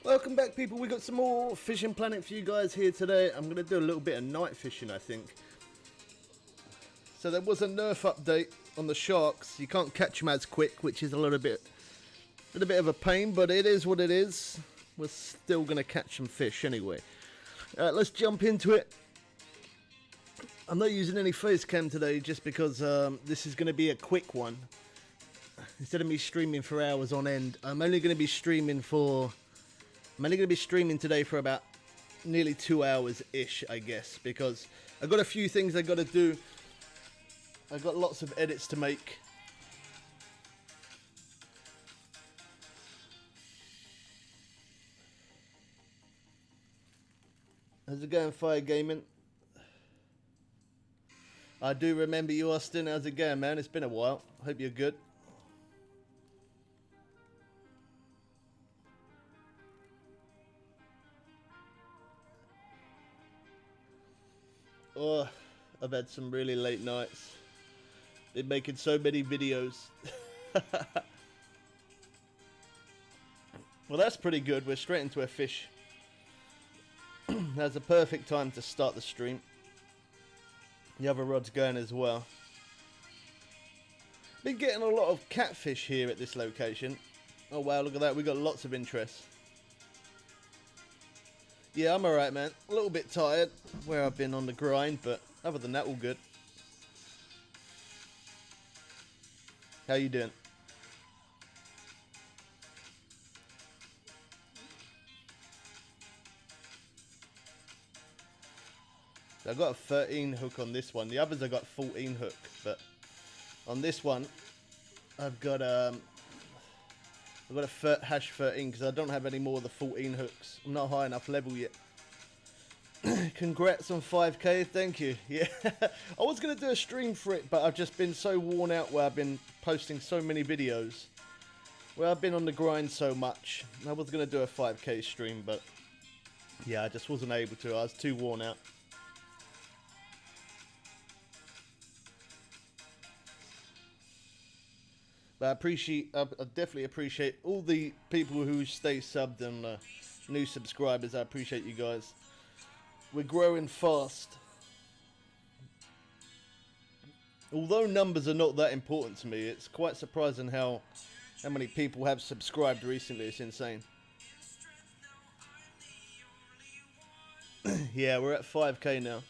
Welcome back, people. We got some more Fishing Planet for you guys here today. I'm going to do a little bit of night fishing, I think. So there was a nerf update on the sharks. You can't catch them as quick, which is a little bit of a pain, but it is what it is. We're still going to catch some fish anyway. Let's jump into it. I'm not using any face cam today just because this is going to be a quick one. Instead of me streaming for hours on end, I'm only going to be streaming today for about nearly 2 hours-ish, I guess, because I've got a few things I've got to do. I've got lots of edits to make. How's it going, Fire Gaming? I do remember you, Austin. How's it going, man? It's been a while. I hope you're good. Oh, I've had some really late nights. Been making so many videos. Well, that's pretty good. We're straight into a fish. That's a perfect time to start the stream. The other rod's going as well. Been getting a lot of catfish here at this location. Oh wow, look at that. We got lots of interest. Yeah, I'm alright, man. A little bit tired where I've been on the grind, but other than that, all good. How you doing? So I've got a 13 hook on this one. The others I got 14 hook, but on this one I've got a hash 13 because I don't have any more of the 14 hooks. I'm not high enough level yet. Congrats on 5k, thank you. Yeah, I was going to do a stream for it, but I've just been so worn out where I've been posting so many videos. Where I've been on the grind so much. I was going to do a 5k stream, but yeah, I just wasn't able to. I was too worn out. But I definitely appreciate all the people who stay subbed and new subscribers. I appreciate you guys. We're growing fast. Although numbers are not that important to me, it's quite surprising how many people have subscribed recently. It's insane. Yeah, we're at 5k now.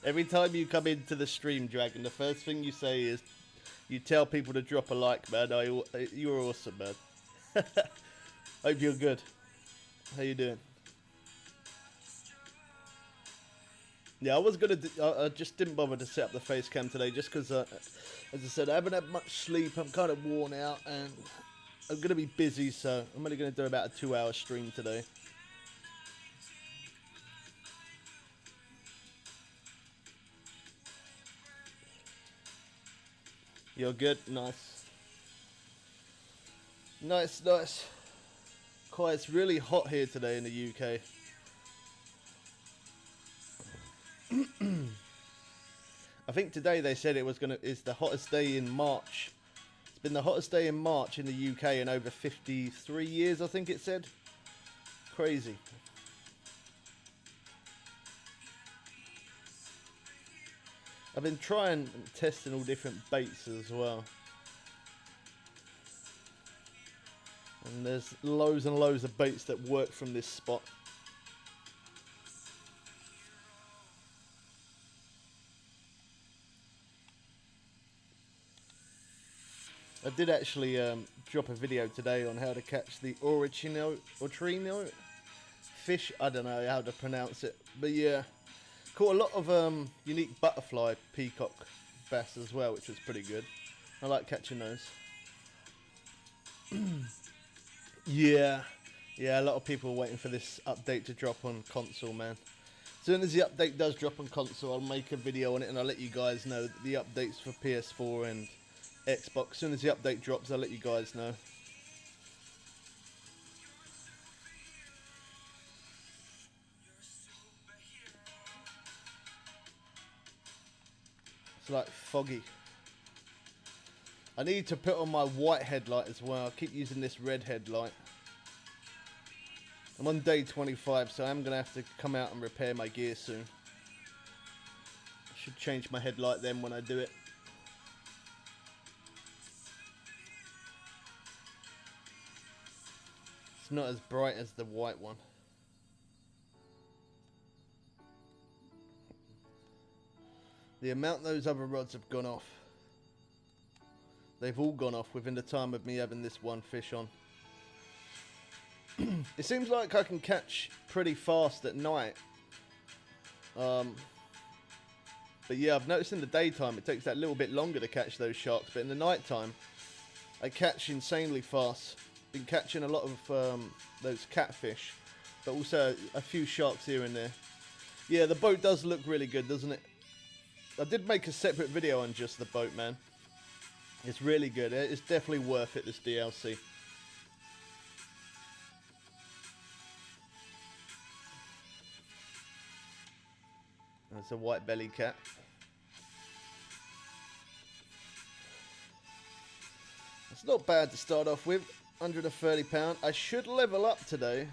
Every time you come into the stream, Dragon, the first thing you say is you tell people to drop a like, man. You're awesome, man. Hope you're good. How you doing? Yeah, I just didn't bother to set up the face cam today just because, as I said, I haven't had much sleep. I'm kind of worn out and I'm going to be busy, so I'm only going to do about a 2-hour stream today. You're good? Nice. Nice. Quite, it's really hot here today in the UK. I think today they said it's the hottest day in March. It's been the hottest day in March in the UK in over 53 years, I think it said. Crazy. I've been trying and testing all different baits as well. And there's loads and loads of baits that work from this spot. I did actually drop a video today on how to catch the Oricino fish. I don't know how to pronounce it, but yeah. Caught a lot of unique butterfly peacock bass as well, which was pretty good. I like catching those. Yeah, a lot of people are waiting for this update to drop on console, man. As soon as the update does drop on console, I'll make a video on it and I'll let you guys know the updates for PS4 and Xbox. As soon as the update drops, I'll let you guys know. It's like foggy. I need to put on my white headlight as well. I keep using this red headlight. I'm on day 25, so I'm going to have to come out and repair my gear soon. I should change my headlight then when I do it. It's not as bright as the white one. The amount those other rods have gone off. They've all gone off within the time of me having this one fish on. It seems like I can catch pretty fast at night. But yeah, I've noticed in the daytime it takes that little bit longer to catch those sharks. But in the night time, I catch insanely fast. Been catching a lot of those catfish, but also a few sharks here and there. Yeah, the boat does look really good, doesn't it? I did make a separate video on just the boat, man. It's really good. It's definitely worth it, this DLC. That's a white belly cat. It's not bad to start off with. £130. I should level up today.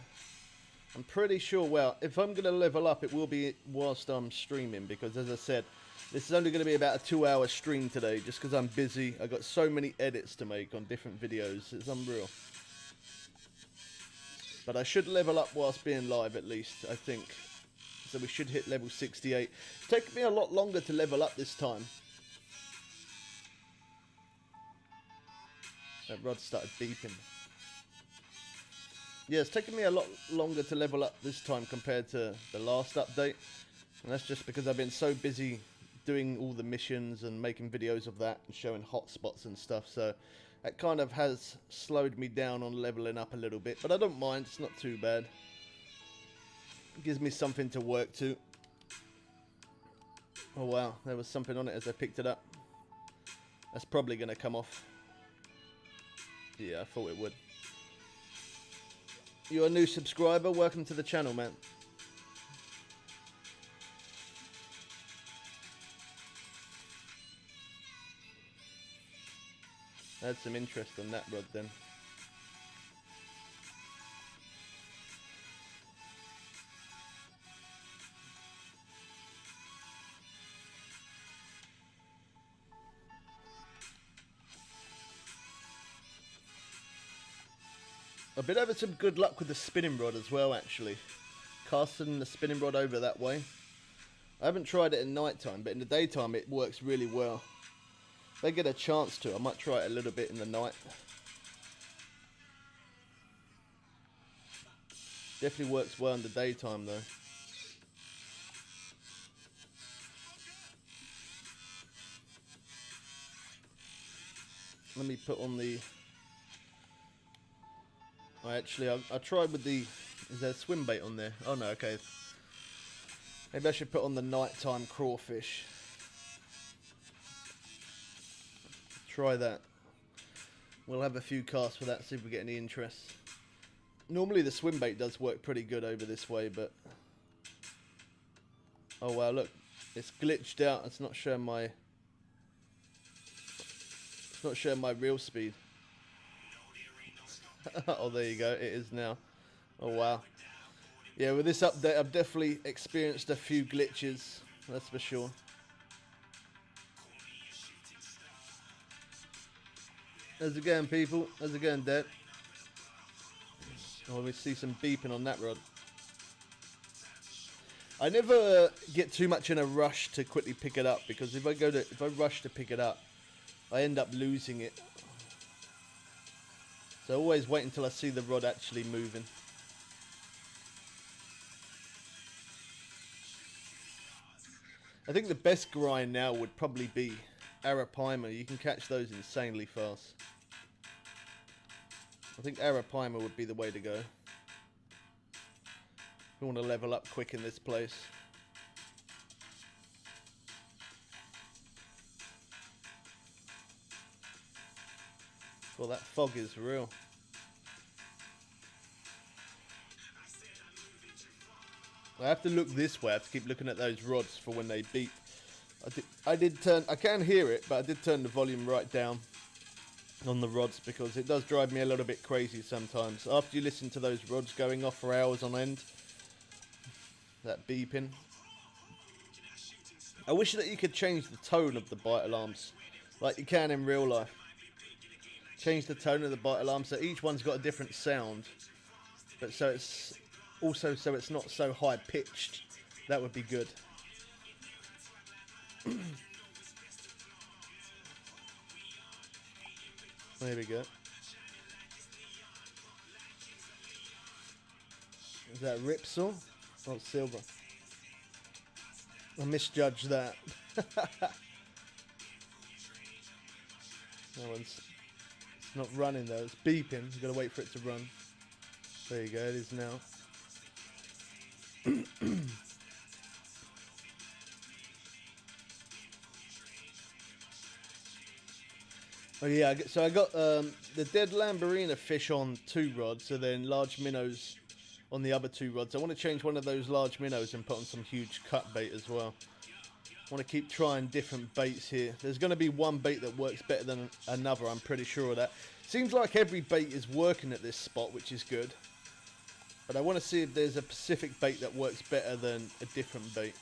I'm pretty sure, well, if I'm going to level up, it will be whilst I'm streaming, because as I said, this is only going to be about a 2-hour stream today, just because I'm busy. I've got so many edits to make on different videos. It's unreal. But I should level up whilst being live, at least, I think. So we should hit level 68. It's taken me a lot longer to level up this time. That rod started beeping. Yeah, it's taken me a lot longer to level up this time compared to the last update. And that's just because I've been so busy doing all the missions and making videos of that and showing hotspots and stuff. So that kind of has slowed me down on leveling up a little bit. But I don't mind, it's not too bad. It gives me something to work to. Oh wow, there was something on it as I picked it up. That's probably going to come off. Yeah, I thought it would. You're a new subscriber, welcome to the channel, man. I had some interest on that rod then. I've been having some good luck with the spinning rod as well, actually. Casting the spinning rod over that way. I haven't tried it at night time, but in the daytime it works really well. If I get a chance to, I might try it a little bit in the night. Definitely works well in the daytime though. Let me put on the... I tried with the... Is there a swim bait on there? Oh no, okay. Maybe I should put on the nighttime crawfish. Try that. We'll have a few casts for that, see if we get any interest. Normally the swim bait does work pretty good over this way, but... Oh wow, look. It's glitched out. It's not showing my... It's not showing my real speed. Oh, there you go. It is now. Oh, wow. Yeah, with this update, I've definitely experienced a few glitches. That's for sure. How's it going, people? How's it going, Dad? Oh, we see some beeping on that rod. I never get too much in a rush to quickly pick it up, because if I rush to pick it up, I end up losing it. So I always wait until I see the rod actually moving. I think the best grind now would probably be Arapaima. You can catch those insanely fast. I think Arapaima would be the way to go. We want to level up quick in this place. Well, that fog is real. I have to look this way. I have to keep looking at those rods for when they beep. I did turn. I can hear it, but I did turn the volume right down. on the rods, because it does drive me a little bit crazy sometimes. After you listen to those rods going off for hours on end, that beeping. I wish that you could change the tone of the bite alarms like you can in real life. Change the tone of the bite alarm so each one's got a different sound, but so it's also so it's not so high pitched. That would be good. There we go. Is that Ripsaw? Oh, silver. I misjudged that. That one's... It's not running though, it's beeping. You've got to wait for it to run. There you go, it is now. Oh yeah, so I got the dead Lamborghini fish on 2 rods, and then large minnows on the other 2 rods. I want to change one of those large minnows and put on some huge cut bait as well. I want to keep trying different baits here. There's going to be one bait that works better than another, I'm pretty sure of that. Seems like every bait is working at this spot, which is good. But I want to see if there's a specific bait that works better than a different bait.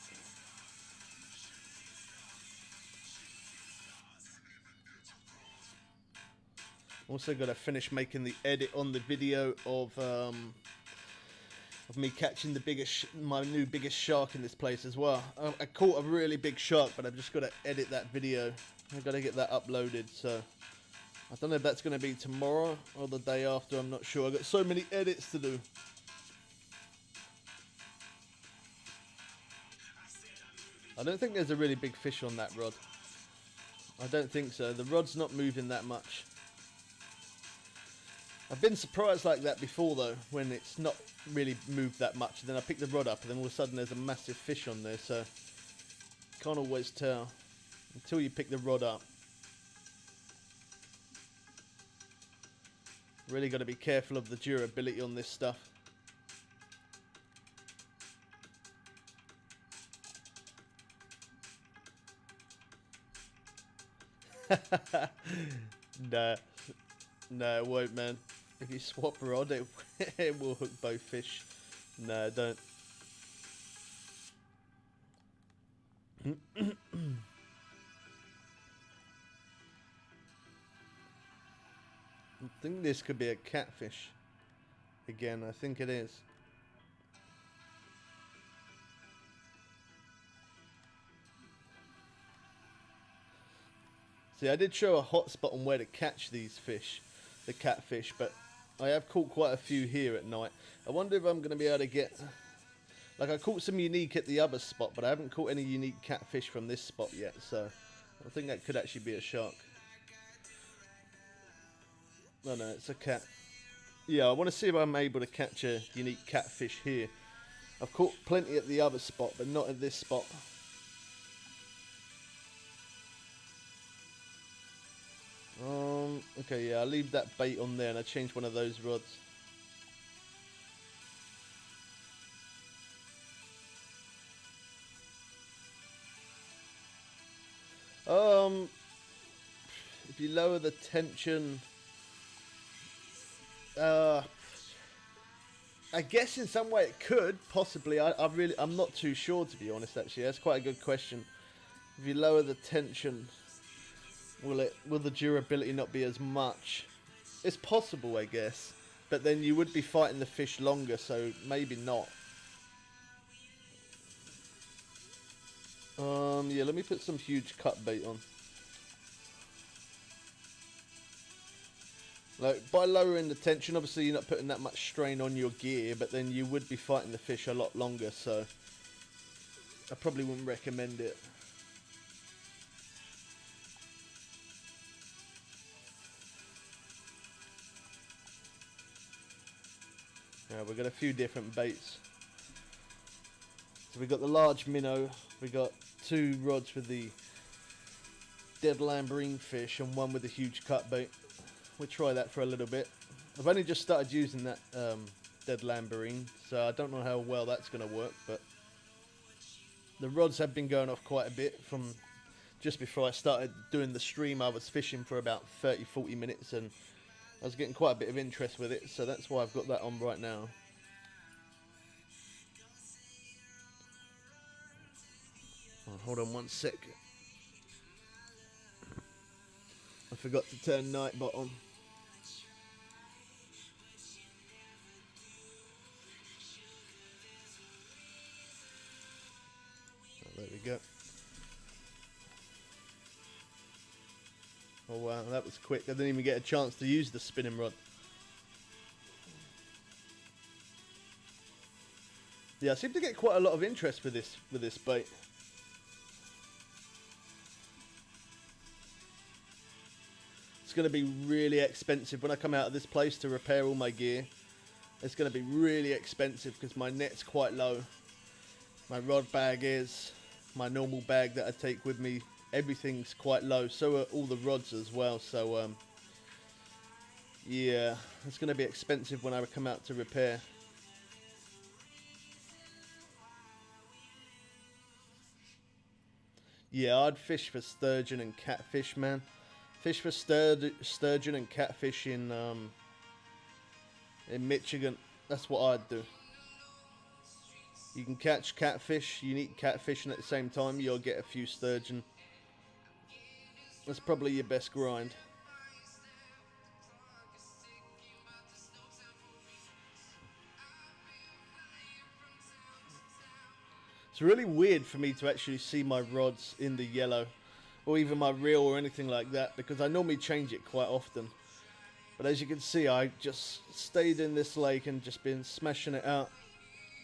Also got to finish making the edit on the video of me catching the my new biggest shark in this place as well. I caught a really big shark, but I've just got to edit that video. I've got to get that uploaded, so I don't know if that's going to be tomorrow or the day after. I'm not sure. I've got so many edits to do. I don't think there's a really big fish on that rod. I don't think so. The rod's not moving that much. I've been surprised like that before though, when it's not really moved that much, and then I pick the rod up and then all of a sudden there's a massive fish on there, so can't always tell until you pick the rod up. Really got to be careful of the durability on this stuff. No, it won't, man. If you swap rod, it will hook both fish. No, don't. I think this could be a catfish. Again, I think it is. See, I did show a hot spot on where to catch these fish, the catfish, but I have caught quite a few here at night. I wonder if I'm going to be able to get... Like, I caught some unique at the other spot, but I haven't caught any unique catfish from this spot yet, so I think that could actually be a shark. No, it's a cat. Yeah, I want to see if I'm able to catch a unique catfish here. I've caught plenty at the other spot, but not at this spot. Okay, yeah, I'll leave that bait on there and I'll change one of those rods. If you lower the tension, I guess in some way it could, possibly. I'm not too sure, to be honest, actually. That's quite a good question. If you lower the tension, will the durability not be as much? It's possible, I guess, but then you would be fighting the fish longer, so maybe not. Yeah, let me put some huge cut bait on. Like, by lowering the tension, obviously you're not putting that much strain on your gear, but then you would be fighting the fish a lot longer, so I probably wouldn't recommend it. We've got a few different baits. So we've got the large minnow, we've got 2 rods with the dead Lamborghini fish and 1 with the huge cut bait. We'll try that for a little bit. I've only just started using that dead Lamborghini, so I don't know how well that's going to work, but the rods have been going off quite a bit from just before I started doing the stream, I was fishing for about 30-40 minutes, and I was getting quite a bit of interest with it, so that's why I've got that on right now. Oh, hold on one sec. I forgot to turn night bot on. Oh, there we go. Oh wow, that was quick. I didn't even get a chance to use the spinning rod. Yeah, I seem to get quite a lot of interest with this bait. It's going to be really expensive when I come out of this place to repair all my gear. It's going to be really expensive because my net's quite low. My rod bag is, my normal bag that I take with me, everything's quite low. So are all the rods as well. So yeah, it's going to be expensive when I come out to repair. Yeah, I'd fish for sturgeon and catfish, man. Fish for sturgeon and catfish in Michigan. That's what I'd do. You can catch catfish, you can eat catfish, and at the same time you'll get a few sturgeon. That's probably your best grind. It's really weird for me to actually see my rods in the yellow, or even my reel or anything like that, because I normally change it quite often. But as you can see, I just stayed in this lake and just been smashing it out.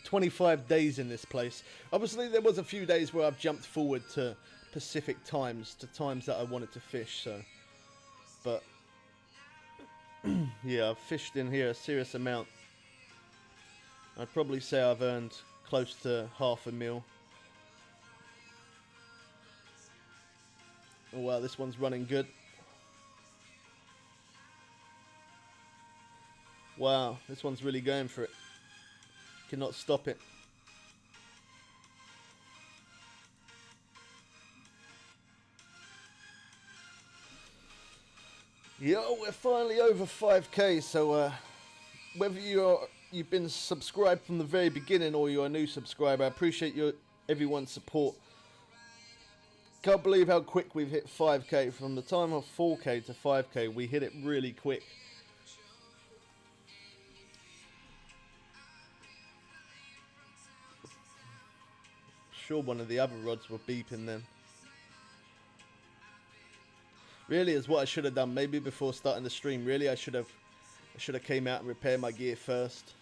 25 days in this place. Obviously there was a few days where I've jumped forward to Pacific times, to times that I wanted to fish, so. But yeah, I've fished in here a serious amount. I'd probably say I've earned close to $500,000. Oh wow, this one's running good. Wow, this one's really going for it. Cannot stop it. Yo, we're finally over 5k, so whether you've been subscribed from the very beginning or you're a new subscriber, I appreciate everyone's support. Can't believe how quick we've hit 5k. From the time of 4k to 5k, we hit it really quick. Sure, one of the other rods were beeping then. Really is what I should have done. Maybe before starting the stream, really I should have came out and repaired my gear first.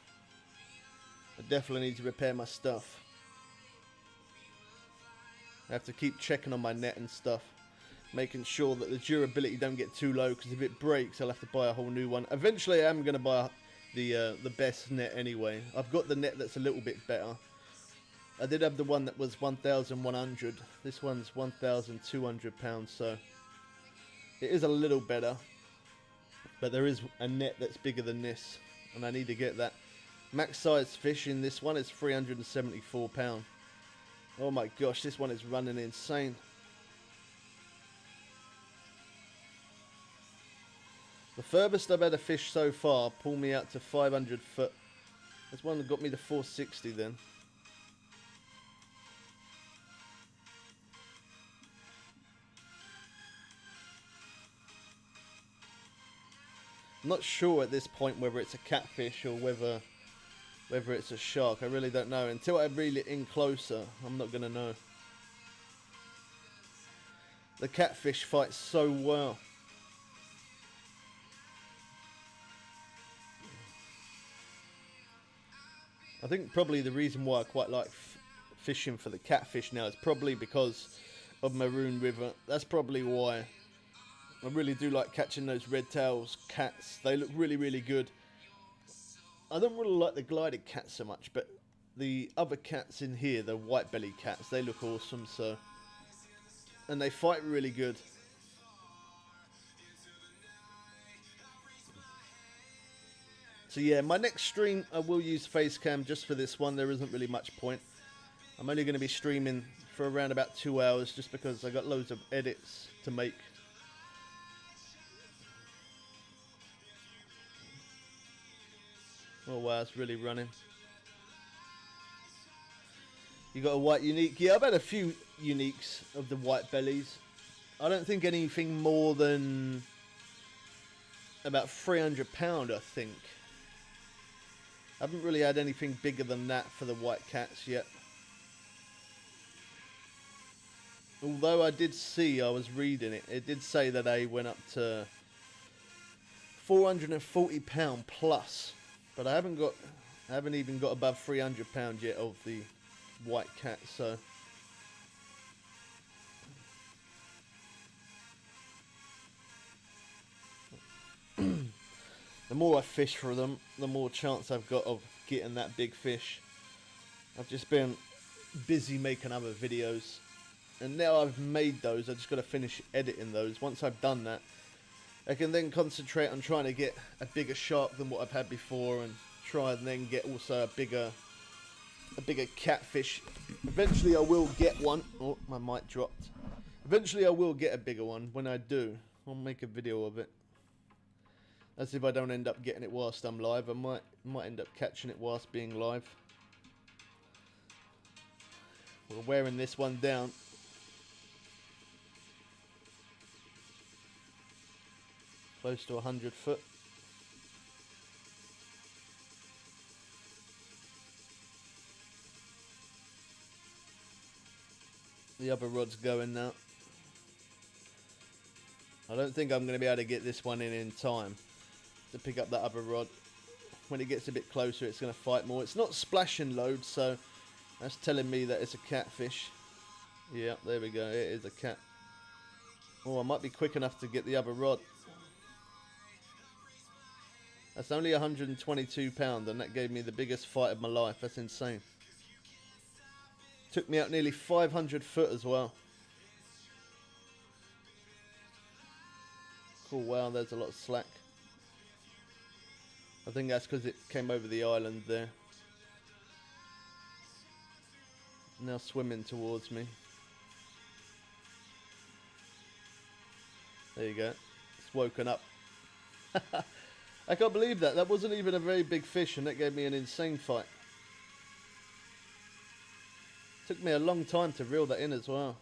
I definitely need to repair my stuff. I have to keep checking on my net and stuff, making sure that the durability don't get too low, because if it breaks I'll have to buy a whole new one. Eventually I am going to buy the best net anyway. I've got the net that's a little bit better. I did have the one that was 1,100. This one's 1,200 pounds, so it is a little better. But there is a net that's bigger than this, and I need to get that. Max size fish in this one is 374 pounds. Oh my gosh, this one is running insane. The furthest I've had a fish so far pull me out to 500 foot. This one got me to 460 then. I'm not sure at this point whether it's a catfish or whether it's a shark. I really don't know. Until I reel it in closer, I'm not going to know. The catfish fights so well. I think probably the reason why I quite like fishing for the catfish now is probably because of Maroon River. That's probably why. I really do like catching those red tails cats. They look really, really good. I don't really like the glided cats so much, but the other cats in here, the white belly cats, they look awesome. So, and they fight really good. So yeah, my next stream I will use face cam just for this one. There isn't really much point. I'm only going to be streaming for around about 2 hours just because I got loads of edits to make. Oh wow, it's really running. You got a white unique? Yeah, I've had a few uniques of the white bellies. I don't think anything more than about £300, I think. I haven't really had anything bigger than that for the white cats yet. Although I did see, I was reading it, it did say that they went up to £440 plus. But I haven't even got above £300 yet of the white cat, so the more I fish for them, the more chance I've got of getting that big fish. I've just been busy making other videos, and now I've made those, I just got to finish editing those. Once I've done that, I can then concentrate on trying to get a bigger shark than what I've had before, and try and then get also a bigger catfish. Eventually I will get one. Oh, my mic dropped. Eventually I will get a bigger one. When I do, I'll make a video of it. As if I don't end up getting it whilst I'm live. I might end up catching it whilst being live. We're wearing this one down. Close to 100 foot. The other rod's going now. I don't think I'm going to be able to get this one in time to pick up that other rod. When it gets a bit closer, it's going to fight more. It's not splashing loads, so that's telling me that it's a catfish. Yeah, there we go. It is a cat. Oh, I might be quick enough to get the other rod. That's only £122, and that gave me the biggest fight of my life. That's insane. Took me out nearly 500 foot as well. Cool, wow, there's a lot of slack. I think that's because it came over the island there. Now swimming towards me. There you go. It's woken up. I can't believe that. That wasn't even a very big fish, and that gave me an insane fight. Took me a long time to reel that in as well.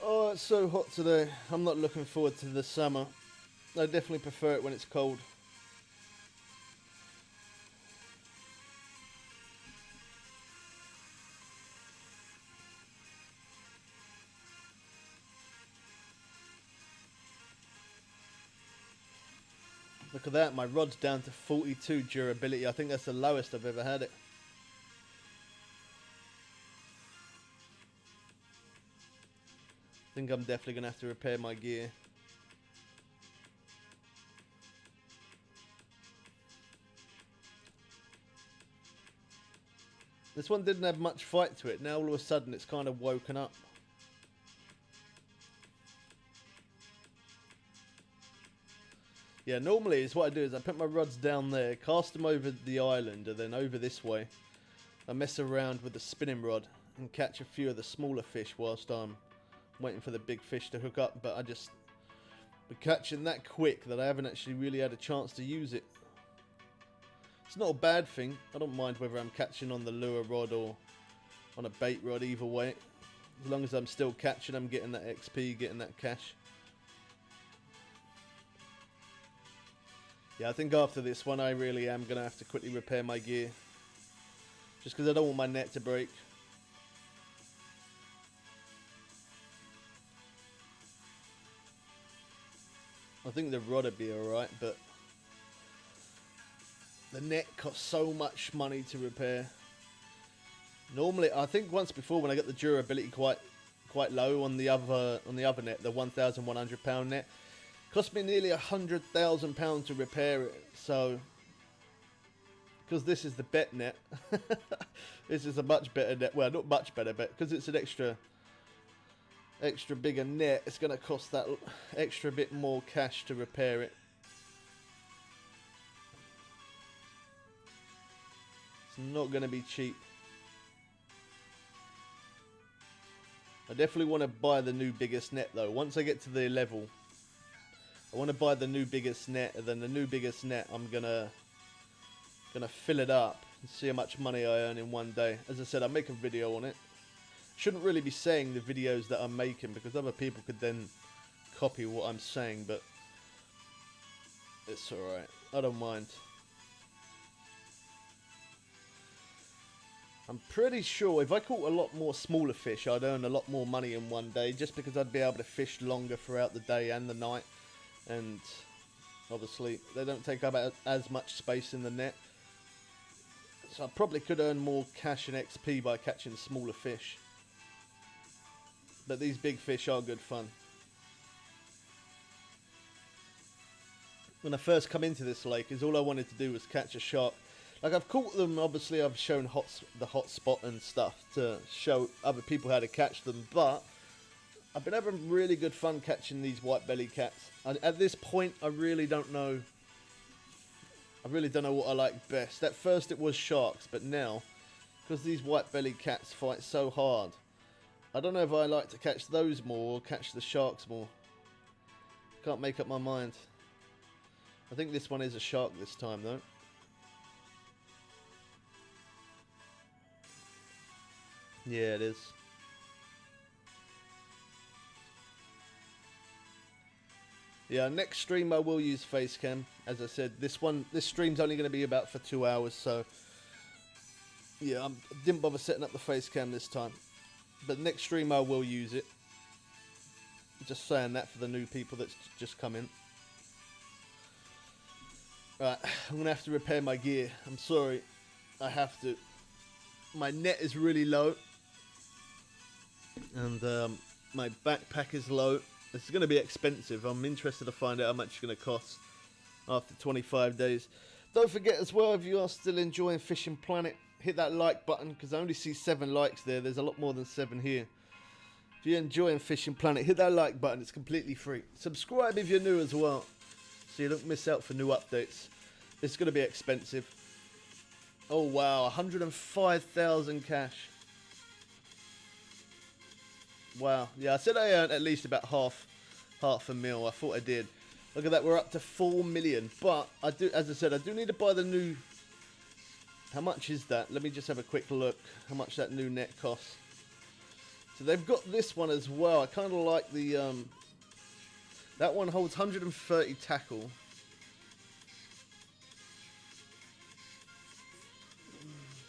Oh, it's so hot today. I'm not looking forward to the summer. I definitely prefer it when it's cold. Look at that, my rod's down to 42 durability. I think that's the lowest I've ever had it. I think I'm definitely going to have to repair my gear. This one didn't have much fight to it. Now all of a sudden it's kind of woken up. Yeah, normally is what I do is I put my rods down there, cast them over the island, and then over this way I mess around with the spinning rod and catch a few of the smaller fish whilst I'm waiting for the big fish to hook up. But I just been catching that quick that I haven't actually really had a chance to use it. It's not a bad thing. I don't mind whether I'm catching on the lure rod or on a bait rod, either way. As long as I'm still catching, I'm getting that XP, getting that cash. Yeah, I think after this one I really am going to have to quickly repair my gear. Just because I don't want my net to break. I think the rod would be alright, but the net costs so much money to repair. Normally, I think once before when I got the durability quite low on the other net, the £1,100 net, cost me nearly £100,000 to repair it. So because this is the bet net. This is a much better net. Well, not much better, but because it's an extra bigger net, it's going to cost that extra bit more cash to repair it. It's not going to be cheap. I definitely want to buy the new biggest net though. Once I get to the level, I want to buy the new biggest net, and then the new biggest net I'm gonna fill it up and see how much money I earn in one day. As I said, I'll make a video on it. Shouldn't really be saying the videos that I'm making because other people could then copy what I'm saying, but it's alright. I don't mind. I'm pretty sure if I caught a lot more smaller fish, I'd earn a lot more money in one day, just because I'd be able to fish longer throughout the day and the night. And obviously, they don't take up as much space in the net. So I probably could earn more cash and XP by catching smaller fish. But these big fish are good fun. When I first come into this lake, all I wanted to do was catch a shark. Like, I've caught them, obviously I've shown the hot spot and stuff to show other people how to catch them, but I've been having really good fun catching these white belly cats. And at this point, I really don't know what I like best. At first it was sharks, but now, because these white belly cats fight so hard, I don't know if I like to catch those more or catch the sharks more. Can't make up my mind. I think this one is a shark this time though. Yeah, it is. Yeah, next stream I will use face cam. As I said, this stream's only going to be about for 2 hours, so yeah, I didn't bother setting up the face cam this time. But next stream I will use it. Just saying that for the new people that's just come in. Right, I'm going to have to repair my gear. I'm sorry. I have to. My net is really low. And my backpack is low. It's going to be expensive. I'm interested to find out how much it's going to cost after 25 days. Don't forget as well, if you are still enjoying Fishing Planet, hit that like button, because I only see 7 likes there. There's a lot more than 7 here. If you're enjoying Fishing Planet, hit that like button. It's completely free. Subscribe if you're new as well, so you don't miss out for new updates. It's going to be expensive. Oh wow, 105,000 cash. Wow, yeah, I said I earned at least about half a mil. I thought I did. Look at that, we're up to 4 million. But I do, as I said, I do need to buy the new. How much is that? Let me just have a quick look. How much that new net costs. So they've got this one as well. I kind of like the. That one holds 130 tackle.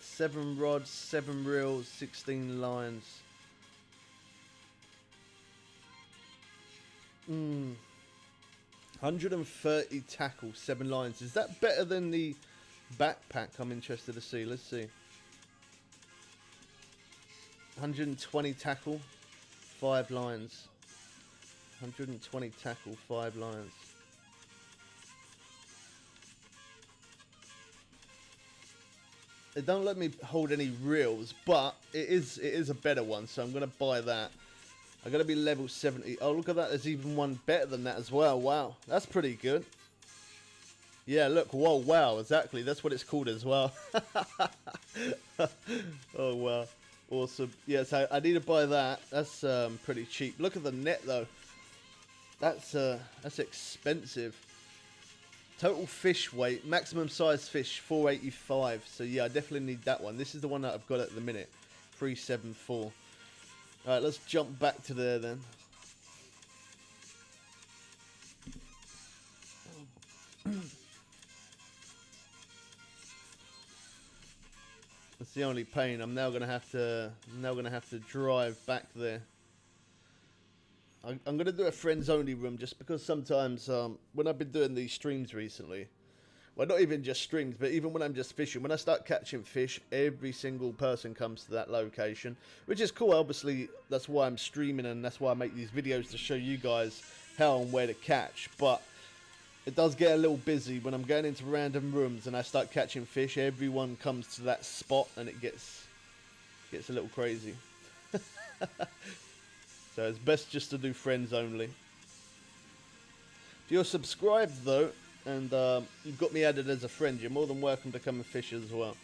Seven rods, 7 reels, 16 lines. 130 tackle, 7 lines. Is that better than the backpack? I'm interested to see. Let's see. 120 tackle, 5 lines. 120 tackle, 5 lines. They don't let me hold any reels, but it is a better one, so I'm going to buy that. I'm going to be level 70. Oh, look at that. There's even one better than that as well. Wow. That's pretty good. Yeah, look. Whoa, wow. Exactly. That's what it's called as well. Oh, wow. Awesome. Yeah, so I need to buy that. That's pretty cheap. Look at the net, though. That's expensive. Total fish weight. Maximum size fish, 485. So, yeah, I definitely need that one. This is the one that I've got at the minute. 374. Alright, let's jump back to there then. That's the only pain. I'm now gonna have to drive back there. I'm gonna do a friends only room just because sometimes when I've been doing these streams recently, well, not even just streams, but even when I'm just fishing, when I start catching fish, every single person comes to that location, which is cool. Obviously, that's why I'm streaming and that's why I make these videos to show you guys how and where to catch. But it does get a little busy when I'm going into random rooms and I start catching fish. Everyone comes to that spot and it gets a little crazy. So it's best just to do friends only. If you're subscribed though, and you've got me added as a friend, you're more than welcome to come and fish as well.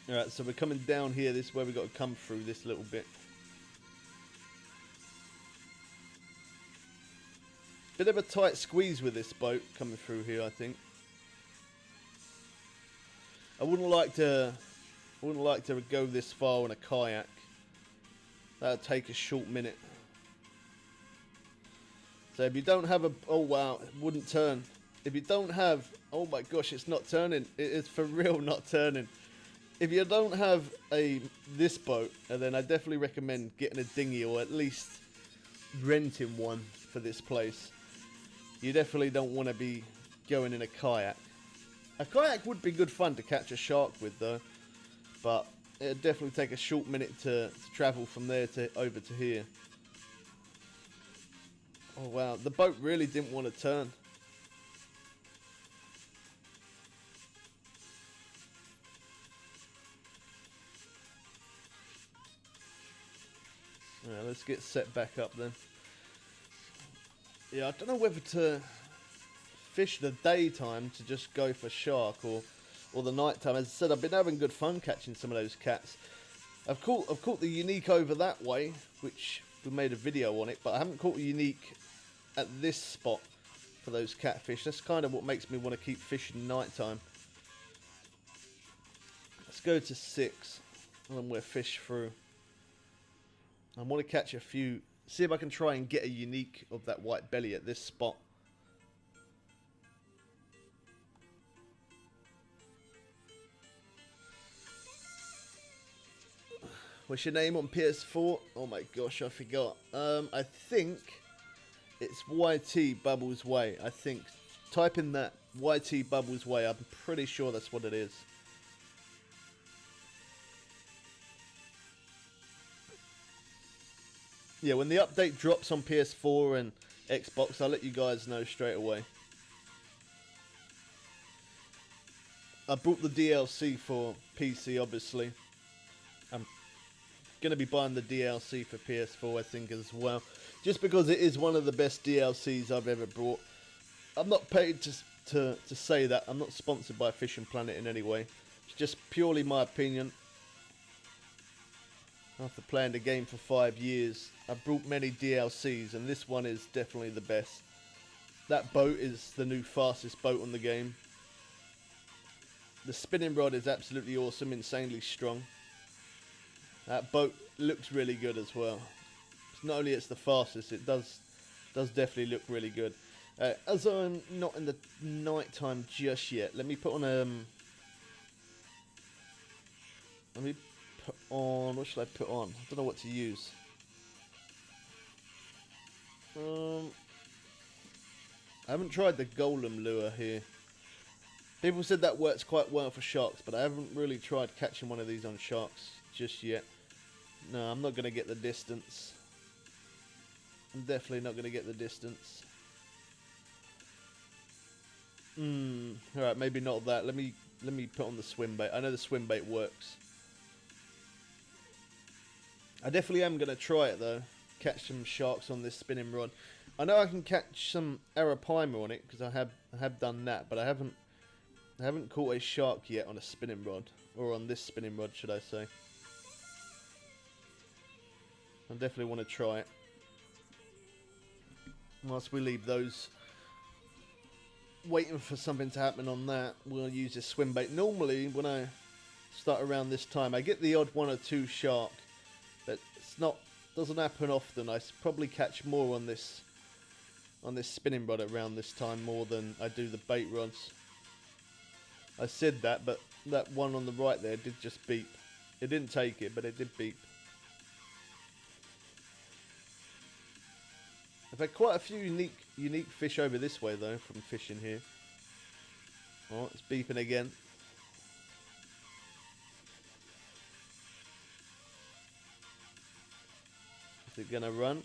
Alright, so we're coming down here. This is where we've got to come through this little bit. Bit of a tight squeeze with this boat coming through here, I think. I wouldn't like to go this far on a kayak. That'd take a short minute. So if you don't have a... Oh wow, it wouldn't turn. If you don't have... Oh my gosh, it's not turning. It is for real not turning. If you don't have this boat, then I definitely recommend getting a dinghy or at least renting one for this place. You definitely don't want to be going in a kayak. A kayak would be good fun to catch a shark with though, but it'd definitely take a short minute to travel from there to over to here. Oh wow, the boat really didn't want to turn. Yeah, let's get set back up then. Yeah, I don't know whether to fish the daytime to just go for shark or the nighttime. As I said, I've been having good fun catching some of those cats. I've caught the unique over that way, which we made a video on it, but I haven't caught the unique at this spot for those catfish. That's kind of what makes me want to keep fishing nighttime. Let's go to 6 and then we'll fish through. I want to catch a few, see if I can try and get a unique of that white belly at this spot. What's your name on PS4? Oh my gosh, I forgot. I think it's YT Bubbles Way. I think. Type in that YT Bubbles Way. I'm pretty sure that's what it is. Yeah, when the update drops on PS4 and Xbox, I'll let you guys know straight away. I bought the DLC for PC, obviously. I'm going to be buying the DLC for PS4, I think, as well. Just because it is one of the best DLCs I've ever bought. I'm not paid to say that. I'm not sponsored by Fishing Planet in any way. It's just purely my opinion. After playing the game for 5 years, I've brought many DLCs, and this one is definitely the best. That boat is the new fastest boat on the game. The spinning rod is absolutely awesome, insanely strong. That boat looks really good as well. Not only it's the fastest, it does definitely look really good. As I'm not in the night time just yet, let me put on what should I put on? I don't know what to use. I haven't tried the golem lure here. People said that works quite well for sharks, but I haven't really tried catching one of these on sharks just yet. No, I'm not going to get the distance. I'm definitely not going to get the distance. Alright, maybe not that. Let me put on the swim bait. I know the swim bait works. I definitely am going to try it though. Catch some sharks on this spinning rod. I know I can catch some arapaima on it because I have done that, but I haven't caught a shark yet on a spinning rod, or on this spinning rod, should I say. I definitely want to try it. Whilst we leave those waiting for something to happen on that, we'll use this swim bait. Normally, when I start around this time, I get the odd 1 or 2 shark, but doesn't happen often. I probably catch more on this spinning rod around this time more than I do the bait rods. I said that, but that one on the right there did just beep. It didn't take it, but it did beep. I've had quite a few unique fish over this way though from fishing here. Oh, it's beeping again. Is it gonna run?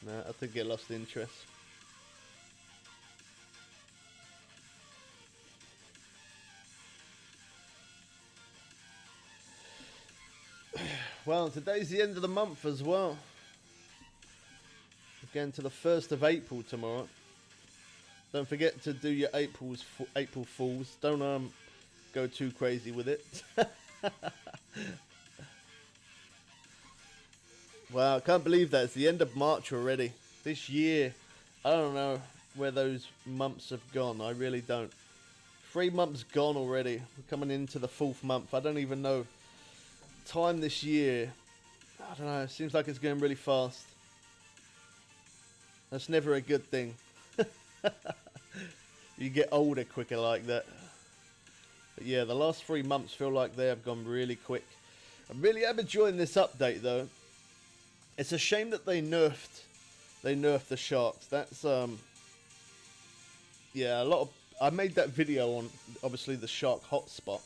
No, I think it lost interest. Well, today's the end of the month as well. Again to the 1st of April tomorrow. Don't forget to do your April Fools. Don't go too crazy with it. Wow, I can't believe that. It's the end of March already. This year, I don't know where those months have gone. I really don't. 3 months gone already. We're coming into the 4th month. I don't even know. Time this year, I don't know. It seems like it's going really fast. That's never a good thing. You get older quicker like that. But yeah, the last 3 months feel like they have gone really quick. I really am enjoying this update though. It's a shame that they nerfed the sharks. That's yeah, I made that video on obviously the shark hotspot,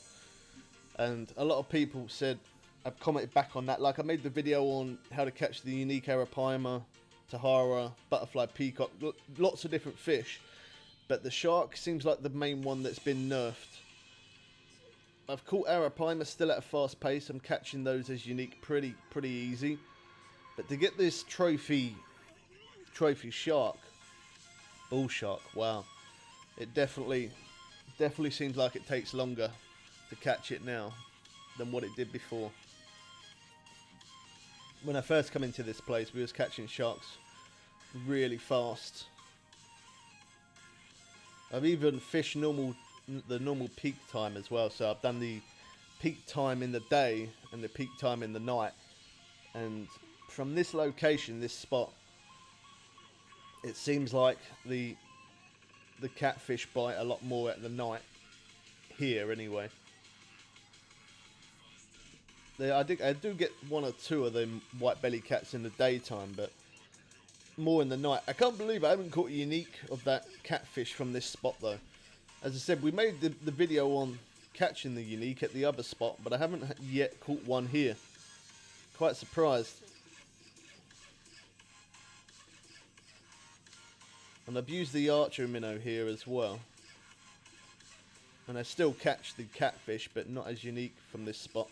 and a lot of people said, I've commented back on that. Like I made the video on how to catch the unique arapaima, tahara, butterfly, peacock, lots of different fish, but the shark seems like the main one that's been nerfed. I've caught arapaima still at a fast pace. I'm catching those as unique pretty easy. But to get this trophy shark, bull shark, wow. It definitely seems like it takes longer to catch it now than what it did before. When I first come into this place, we was catching sharks really fast. I've even fished the normal peak time as well. So I've done the peak time in the day and the peak time in the night. And from this location, this spot, it seems like the catfish bite a lot more at the night here anyway. I do get 1 or 2 of them white belly cats in the daytime, but more in the night. I can't believe I haven't caught a unique of that catfish from this spot though. As I said, we made the video on catching the unique at the other spot, but I haven't yet caught one here. Quite surprised. And I've used the archer minnow here as well. And I still catch the catfish, but not as unique from this spot.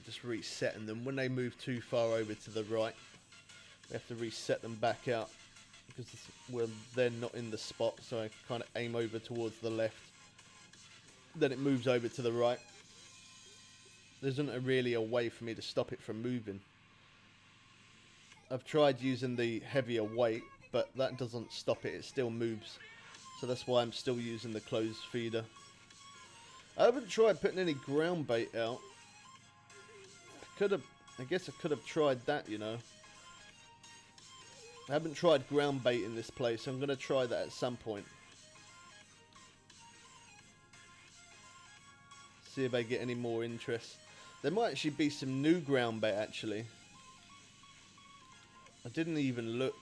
Just resetting them. When they move too far over to the right, we have to reset them back out, because they're not in the spot, so I kind of aim over towards the left. Then it moves over to the right. There isn't really a way for me to stop it from moving. I've tried using the heavier weight, but that doesn't stop it. It still moves. So that's why I'm still using the closed feeder. I haven't tried putting any ground bait out. I guess I could have tried that, you know. I haven't tried ground bait in this place. I'm going to try that at some point. See if I get any more interest. There might actually be some new ground bait actually. I didn't even look.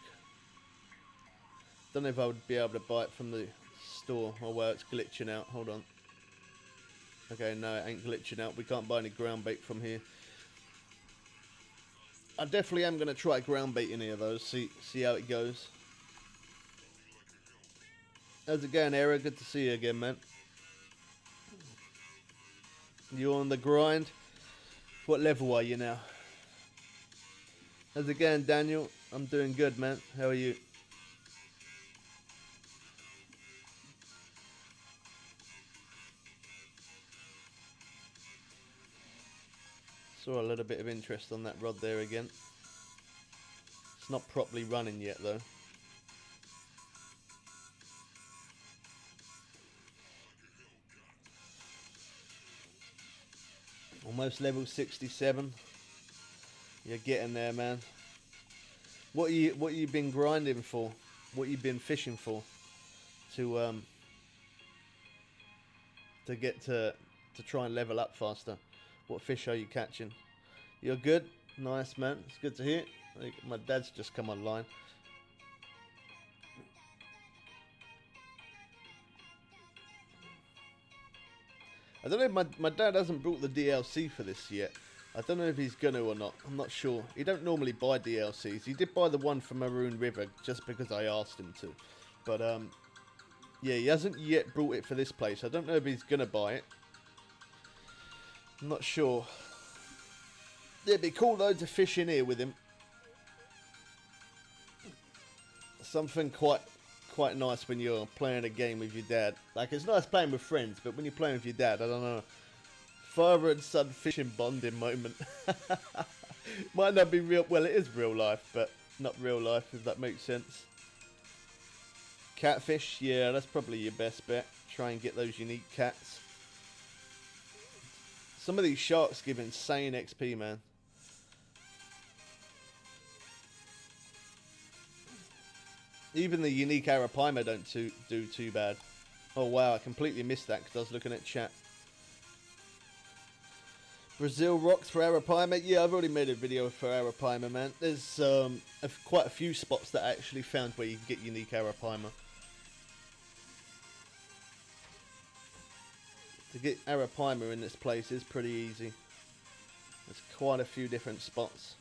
Don't know if I would be able to buy it from the store. Oh well, it's glitching out. Hold on. Okay, no, it ain't glitching out. We can't buy any ground bait from here. I definitely am going to try ground bait in here though. See how it goes. How's it going, Eric? Good to see you again, man. You on the grind? What level are you now? How's it going, Daniel? I'm doing good, man. How are you? Saw a little bit of interest on that rod there again. It's not properly running yet though. Almost level 67. You're getting there, man. What you been grinding for? What you been fishing for? To get to try and level up faster. What fish are you catching? You're good? Nice, man. It's good to hear. My dad's just come online. I don't know if my dad hasn't brought the DLC for this yet. I don't know if he's gonna or not. I'm not sure. He don't normally buy DLCs. He did buy the one for Maroon River just because I asked him to. But yeah, he hasn't yet brought it for this place. I don't know if he's gonna buy it. I'm not sure. Yeah, it'd be cool though to fish in here with him. Something quite nice when you're playing a game with your dad. Like, it's nice playing with friends, but when you're playing with your dad, I don't know. Father and son fishing bonding moment. Might not be real. Well, it is real life, but not real life, if that makes sense. Catfish, yeah, that's probably your best bet. Try and get those unique cats. Some of these sharks give insane XP, man. Even the unique Arapaima don't do too bad. Oh wow, I completely missed that because I was looking at chat. Brazil rocks for Arapaima. Yeah, I've already made a video for Arapaima, man. There's quite a few spots that I actually found where you can get unique Arapaima. To get Arapaima in this place is pretty easy. There's quite a few different spots.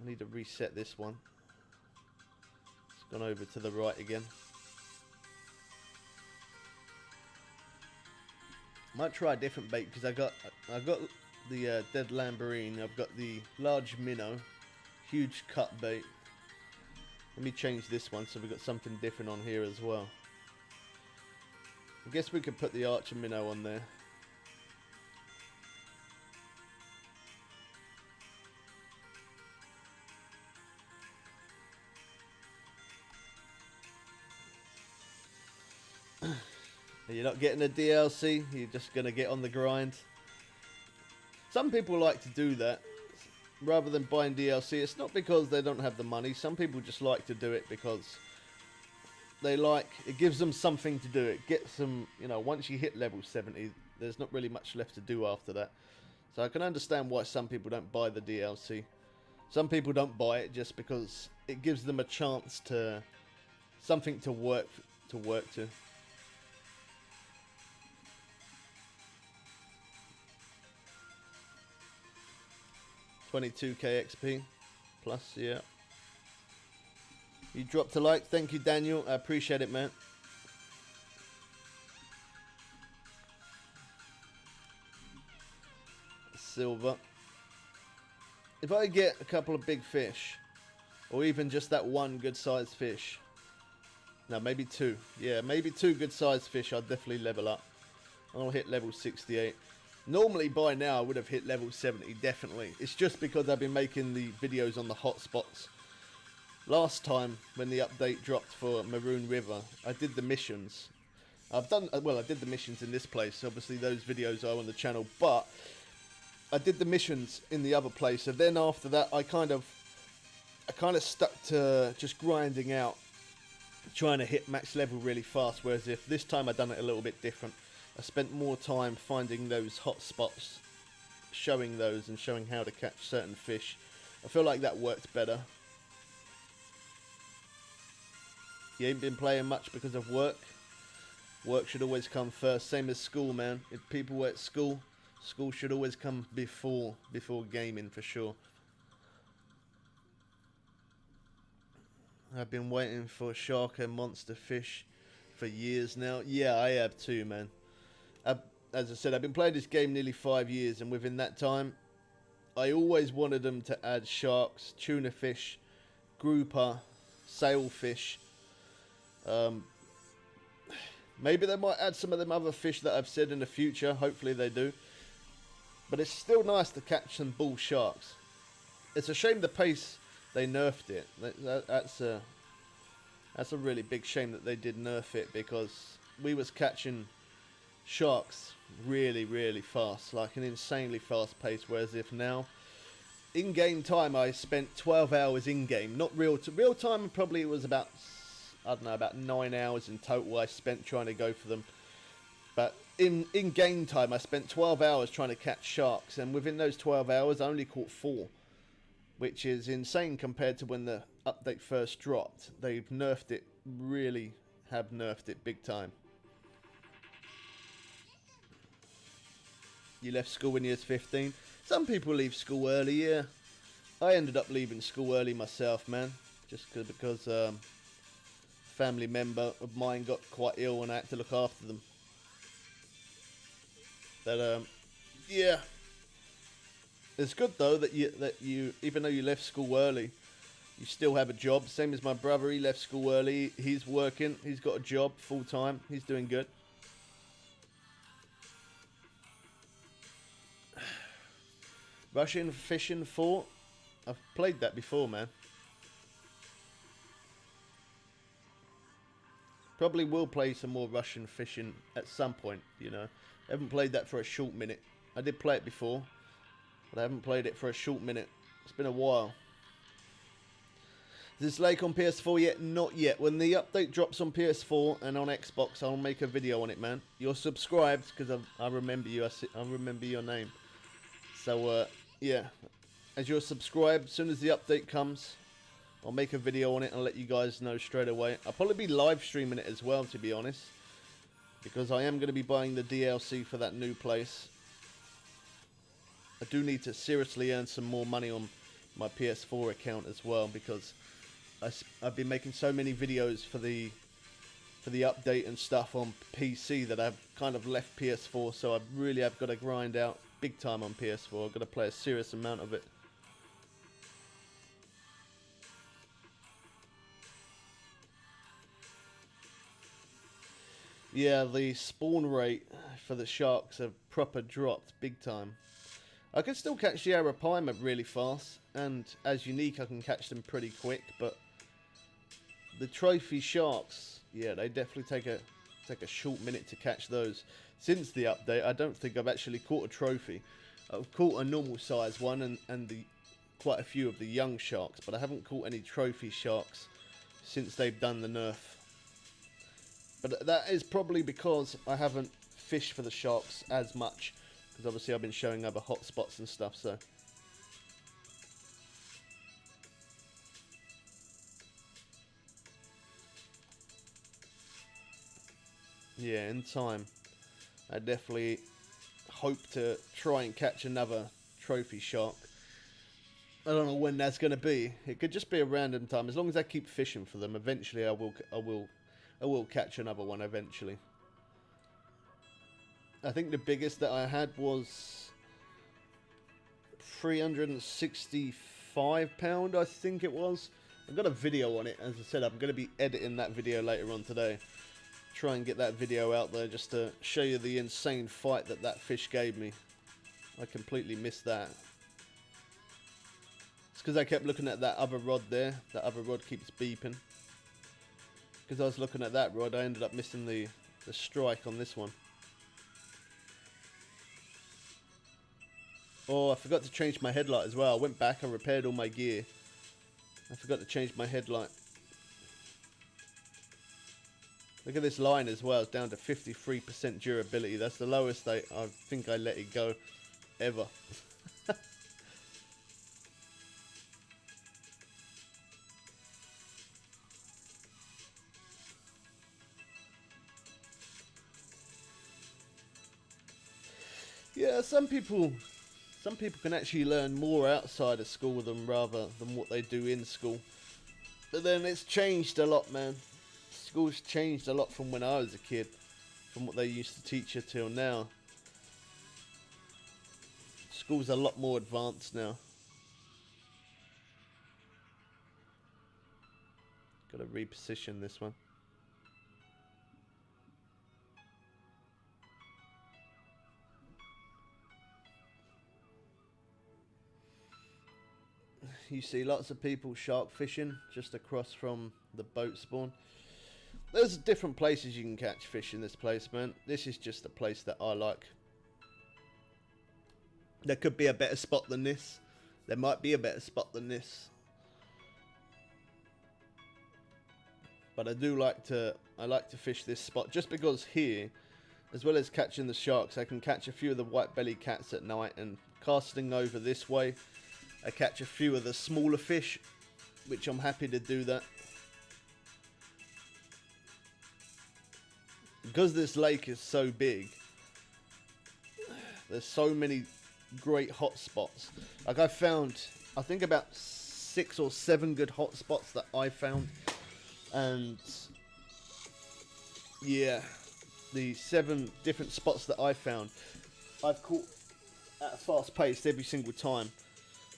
I need to reset this one. Gone over to the right again. Might try a different bait because I got the dead lamboreen. I've got the large minnow, huge cut bait. Let me change this one so we've got something different on here as well. I guess we could put the archer minnow on there. You're not getting a DLC, you're just going to get on the grind. Some people like to do that rather than buying DLC. It's not because they don't have the money. Some people just like to do it because they like, it gives them something to do. It gets them, you know, once you hit level 70, there's not really much left to do after that. So I can understand why some people don't buy the DLC. Some people don't buy it just because it gives them a chance to, something to work to. 22k XP plus, yeah. You dropped a like, thank you Daniel, I appreciate it, man. Silver. If I get a couple of big fish, or even just that one good sized fish, no, maybe two, yeah, maybe two good sized fish, I'll definitely level up. I'll hit level 68. Normally by now I would have hit level 70, definitely. It's just because I've been making the videos on the hotspots. Last time when the update dropped for Maroon River, I did the missions. I did the missions in this place. Obviously those videos are on the channel, but I did the missions in the other place. And then after that I kind of stuck to just grinding out, trying to hit max level really fast, whereas if this time I'd done it a little bit different. I spent more time finding those hot spots, showing those and showing how to catch certain fish. I feel like that worked better. You ain't been playing much because of work. Work should always come first, same as school, man. If people were at school, school should always come before gaming for sure. I've been waiting for shark and monster fish for years now. Yeah, I have too, man. As I said, I've been playing this game nearly 5 years, and within that time, I always wanted them to add sharks, tuna fish, grouper, sailfish. Maybe they might add some of them other fish that I've said in the future. Hopefully they do. But it's still nice to catch some bull sharks. It's a shame the pace they nerfed it. That's a really big shame that they did nerf it, because we was catching sharks really fast, like an insanely fast pace, whereas if now in game time I spent 12 hours in game, not real time, probably it was about, I don't know, about 9 hours in total I spent trying to go for them, but in game time I spent 12 hours trying to catch sharks, and within those 12 hours I only caught 4, which is insane compared to when the update first dropped. They've nerfed it, really have nerfed it big time. you left school when you was 15. Some people leave school early, yeah. I ended up leaving school early myself, man. Just because a family member of mine got quite ill and I had to look after them. But, yeah. It's good, though, that you, even though you left school early, you still have a job. Same as my brother, he left school early. He's working. He's got a job full-time. He's doing good. Russian Fishing 4. I've played that before, man. Probably will play some more Russian Fishing at some point, you know. I haven't played that for a short minute. I did play it before, but I haven't played it for a short minute. It's been a while. Is this lake on PS4 yet? Not yet. When the update drops on PS4 and on Xbox, I'll make a video on it, man. You're subscribed because I remember you. I remember your name. So, yeah. As you're subscribed, as soon as the update comes, I'll make a video on it and let you guys know straight away. I'll probably be live streaming it as well, to be honest, because I am going to be buying the DLC for that new place. I do need to seriously earn some more money on my PS4 account as well, because I've been making so many videos for the update and stuff on PC that I've kind of left PS4, so I really have got to grind out big time on PS4. I've got to play a serious amount of it. Yeah, the spawn rate for the sharks have proper dropped big time. I can still catch the arapaima really fast, and as unique I can catch them pretty quick, but the trophy sharks, yeah, they definitely take a short minute to catch those. Since the update, I don't think I've actually caught a trophy. I've caught a normal size one and quite a few of the young sharks, but I haven't caught any trophy sharks since they've done the nerf. But that is probably because I haven't fished for the sharks as much, because obviously I've been showing other hotspots and stuff, so. Yeah, in time. I definitely hope to try and catch another trophy shark. I don't know when that's going to be. It could just be a random time. As long as I keep fishing for them, eventually I will catch another one eventually. I think the biggest that I had was 365 pound, I think it was. I've got a video on it. As I said, I'm going to be editing that video later on today. Try and get that video out there just to show you the insane fight that fish gave me. I completely missed that. It's because I kept looking at that other rod there. That other rod keeps beeping. Because I was looking at that rod, I ended up missing the strike on this one. Oh, I forgot to change my headlight as well. I went back and repaired all my gear. I forgot to change my headlight. Look at this line as well. It's down to 53% durability. That's the lowest I think I let it go ever. Yeah, some people can actually learn more outside of school than what they do in school. But then it's changed a lot, man. School's changed a lot from when I was a kid, from what they used to teach you till now. School's a lot more advanced now. Got to reposition this one. You see lots of people shark fishing just across from the boat spawn. There's different places you can catch fish in this place, man. This is just a place that I like. There could be a better spot than this. There might be a better spot than this. But I like to fish this spot just because here, as well as catching the sharks, I can catch a few of the white-bellied cats at night, and casting over this way, I catch a few of the smaller fish, which I'm happy to do that. Because this lake is so big, There's so many great hot spots. Like I found, I think about 6 or 7 good hot spots that I found, and yeah, the 7 different spots that I found, I've caught at a fast pace every single time.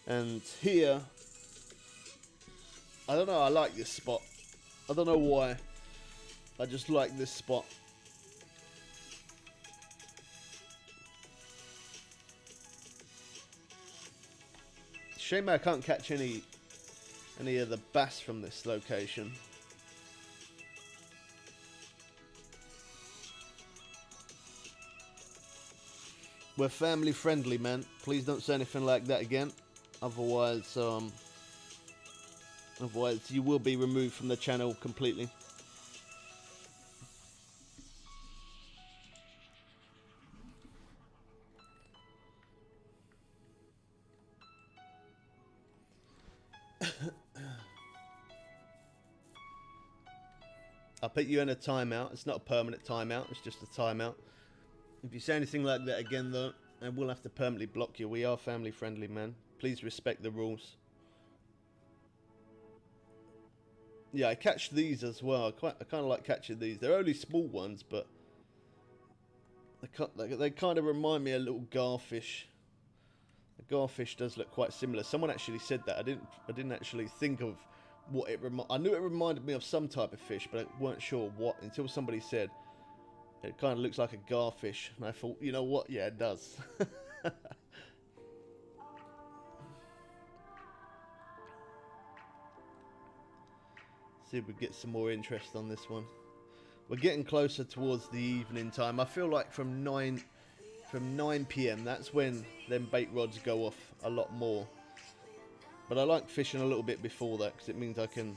And here, I don't know, I like this spot. I don't know why. I just like this spot. Shame I can't catch any of the bass from this location. We're family friendly, man. Please don't say anything like that again. Otherwise you will be removed from the channel completely. I'll put you in a timeout. It's not a permanent timeout, it's just a timeout. If you say anything like that again, though, I will have to permanently block you. We are family friendly, man. Please respect the rules. Yeah, I catch these as well. I kind of like catching these. They're only small ones, but they kind of remind me of a little garfish. The garfish does look quite similar. Someone actually said that. I didn't actually think of what it I knew it reminded me of some type of fish, but I weren't sure what until somebody said it kind of looks like a garfish, and I thought, you know what? Yeah, it does. See if we get some more interest on this one. We're getting closer towards the evening time. I feel like from 9 PM, that's when them bait rods go off a lot more. But I like fishing a little bit before that because it means I can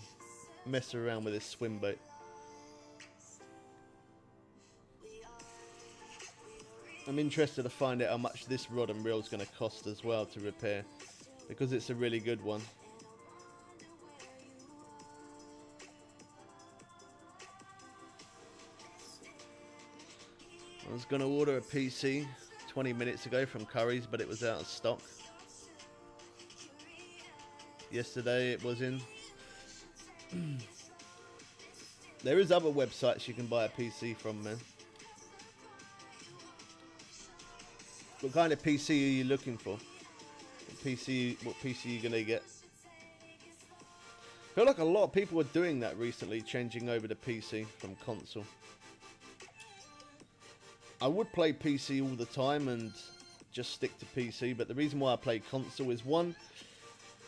mess around with this swim bait. I'm interested to find out how much this rod and reel is going to cost as well to repair, because it's a really good one. I was going to order a PC 20 minutes ago from Curry's, but it was out of stock. Yesterday it was in. There is other websites you can buy a PC from, man. What kind of PC are you looking for? What PC are you gonna get? I feel like a lot of people are doing that recently, changing over to PC from console. I would play PC all the time and just stick to PC, but the reason why I play console is, one,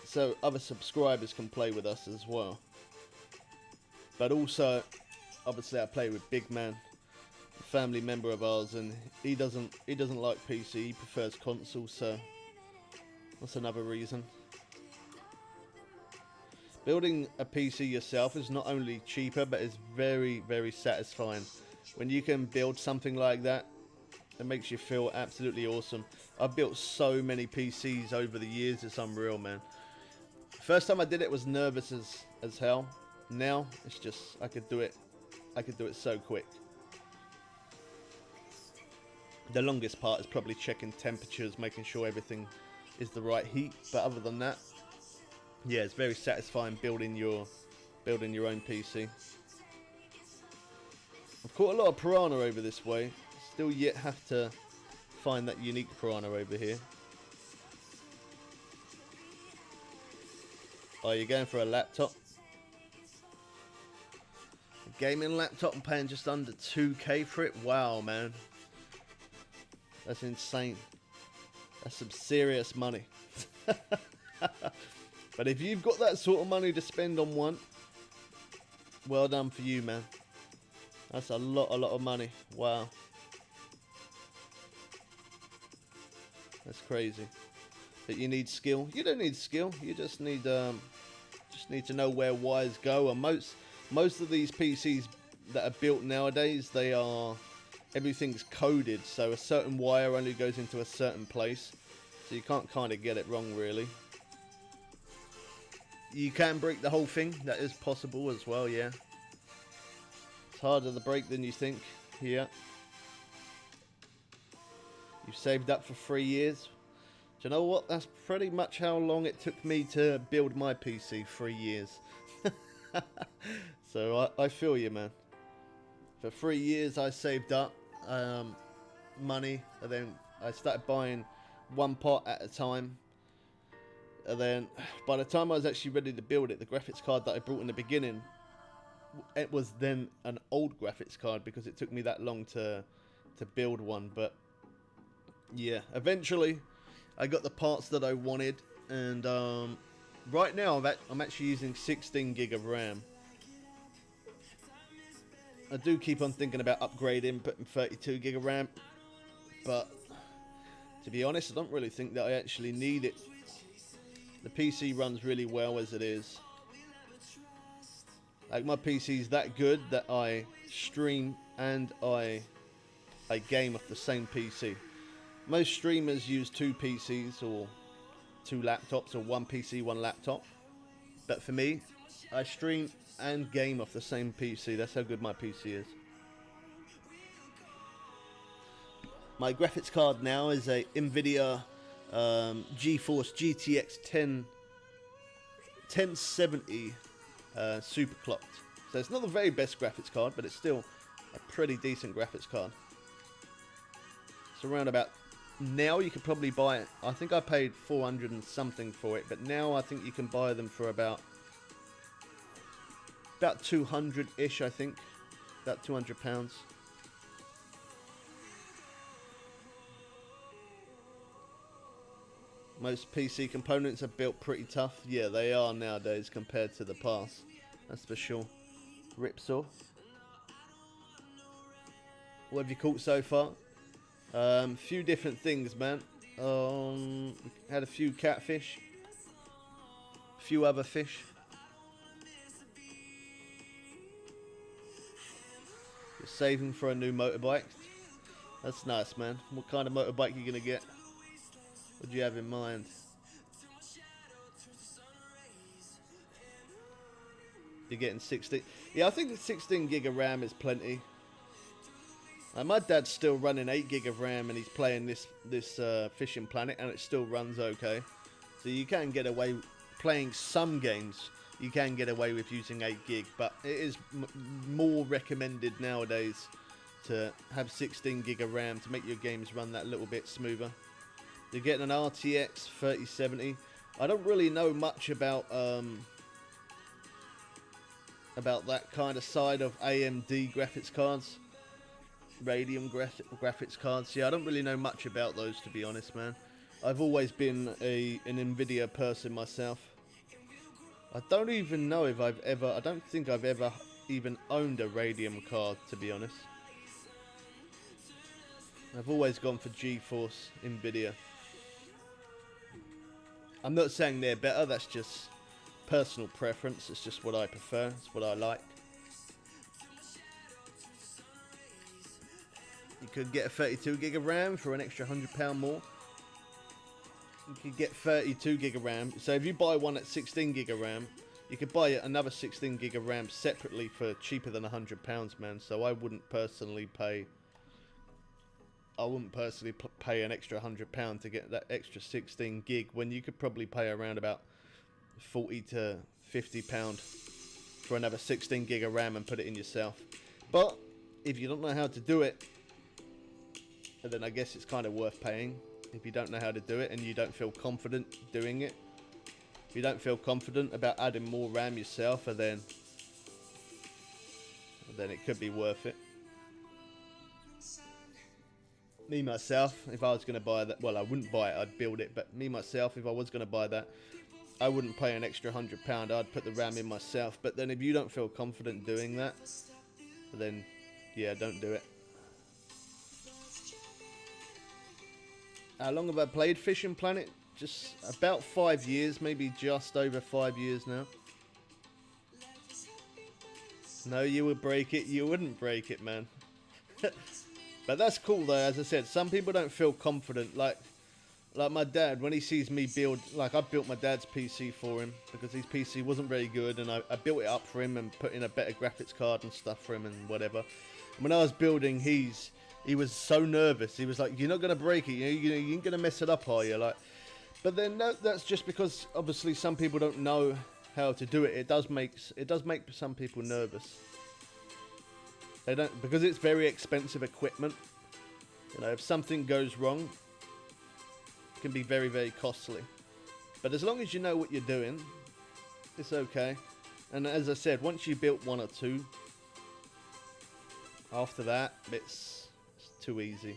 so other subscribers can play with us as well. But also, obviously I play with Big Man, a family member of ours, and he doesn't like PC, he prefers console, so that's another reason. Building a PC yourself is not only cheaper, but it's very, very satisfying. When you can build something like that, it makes you feel absolutely awesome. I've built so many PCs over the years, it's unreal, man. First time I did it was nervous as hell. Now it's just I could do it so quick. The longest part is probably checking temperatures, making sure everything is the right heat, but other than that, yeah, it's very satisfying building your own PC. I've caught a lot of piranha over this way. Still yet have to find that unique piranha over here. Oh, you're going for a laptop? A gaming laptop and paying just under 2K for it? Wow, man. That's insane. That's some serious money. But if you've got that sort of money to spend on one, well done for you, man. That's a lot of money. Wow. That's crazy. But you need skill. You don't need skill. You just need to know where wires go. And most of these PCs that are built nowadays, everything's coded. So a certain wire only goes into a certain place. So you can't kind of get it wrong, really. You can break the whole thing. That is possible as well, yeah. It's harder to break than you think. Yeah. You've saved up for 3 years. Do you know what? That's pretty much how long it took me to build my PC, 3 years. So I feel you, man. For 3 years I saved up money, and then I started buying one part at a time. And then by the time I was actually ready to build it, the graphics card that I brought in the beginning, it was then an old graphics card because it took me that long to build one. But yeah, eventually I got the parts that I wanted, and right now I'm actually using 16 gig of RAM. I do keep on thinking about upgrading, putting 32 gig of RAM, but to be honest, I don't really think that I actually need it. The PC runs really well as it is. Like, my PC is that good that I stream and I game off the same PC. Most streamers use 2 PCs or 2 laptops, or 1 PC, 1 laptop. But for me, I stream and game off the same PC. That's how good my PC is. My graphics card now is a NVIDIA GeForce GTX 1070 super clocked. So it's not the very best graphics card, but it's still a pretty decent graphics card. It's around about, now you could probably buy it, I think I paid 400 and something for it, but now I think you can buy them for about 200-ish, I think. About £200. Most PC components are built pretty tough. Yeah, they are nowadays compared to the past. That's for sure. Ripsaw. What have you caught so far? Few different things, man. Had a few catfish. A few other fish. You're saving for a new motorbike. That's nice, man. What kind of motorbike are you going to get? What do you have in mind? You're getting 16. Yeah, I think 16 gig of RAM is plenty. My dad's still running 8 gig of RAM, and he's playing this Fishing Planet, and it still runs okay. So you can get away playing some games. You can get away with using 8 gig, but it is more recommended nowadays to have 16 gig of RAM to make your games run that little bit smoother. You're getting an RTX 3070. I don't really know much about that kind of side of AMD graphics cards, Radeon graphics cards. Yeah, I don't really know much about those, to be honest, man. I've always been an Nvidia person myself. I don't even know if I don't think I've ever even owned a Radeon card, to be honest. I've always gone for GeForce Nvidia. I'm not saying they're better, that's just personal preference. It's just what I prefer, it's what I like. You could get a 32 gig of RAM for an extra £100 more. You could get 32 gig of RAM. So if you buy one at 16 gig of RAM, you could buy another 16 gig of RAM separately for cheaper than £100, man. So I wouldn't personally pay an extra £100 to get that extra 16 gig when you could probably pay around about £40 to £50 for another 16 gig of RAM and put it in yourself. But if you don't know how to do it, then I guess it's kind of worth paying. If you don't know how to do it and you don't feel confident doing it, if you don't feel confident about adding more RAM yourself, then it could be worth it. Me myself, if I was going to buy that, well, I wouldn't buy it, I'd build it, but me myself, if I was going to buy that, I wouldn't pay an extra £100, I'd put the RAM in myself. But then if you don't feel confident doing that, then yeah, don't do it. How long have I played Fishing Planet? Just about 5 years, maybe just over 5 years now. No, you would break it, you wouldn't break it, man. But that's cool though, as I said, some people don't feel confident, like my dad, when he sees me build, like I built my dad's PC for him, because his PC wasn't very good, and I built it up for him and put in a better graphics card and stuff for him and whatever. And when I was building his, He was so nervous. He was like, "You're not gonna break it. You ain't gonna mess it up, are you?" Like, but then that's just because obviously some people don't know how to do it. It does make some people nervous. They don't, because it's very expensive equipment. You know, if something goes wrong, it can be very, very costly. But as long as you know what you're doing, it's okay. And as I said, once you built one or two, after that, it's too easy.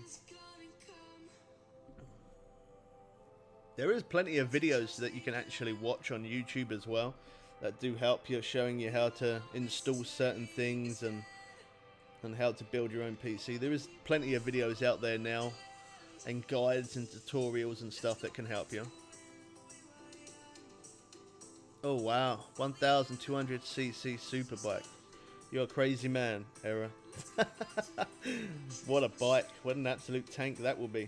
There is plenty of videos that you can actually watch on YouTube as well that do help you, showing you how to install certain things and how to build your own PC. There is plenty of videos out there now and guides and tutorials and stuff that can help you. Oh wow, 1200cc superbike. You're a crazy man, Era. What a bike, what an absolute tank that will be.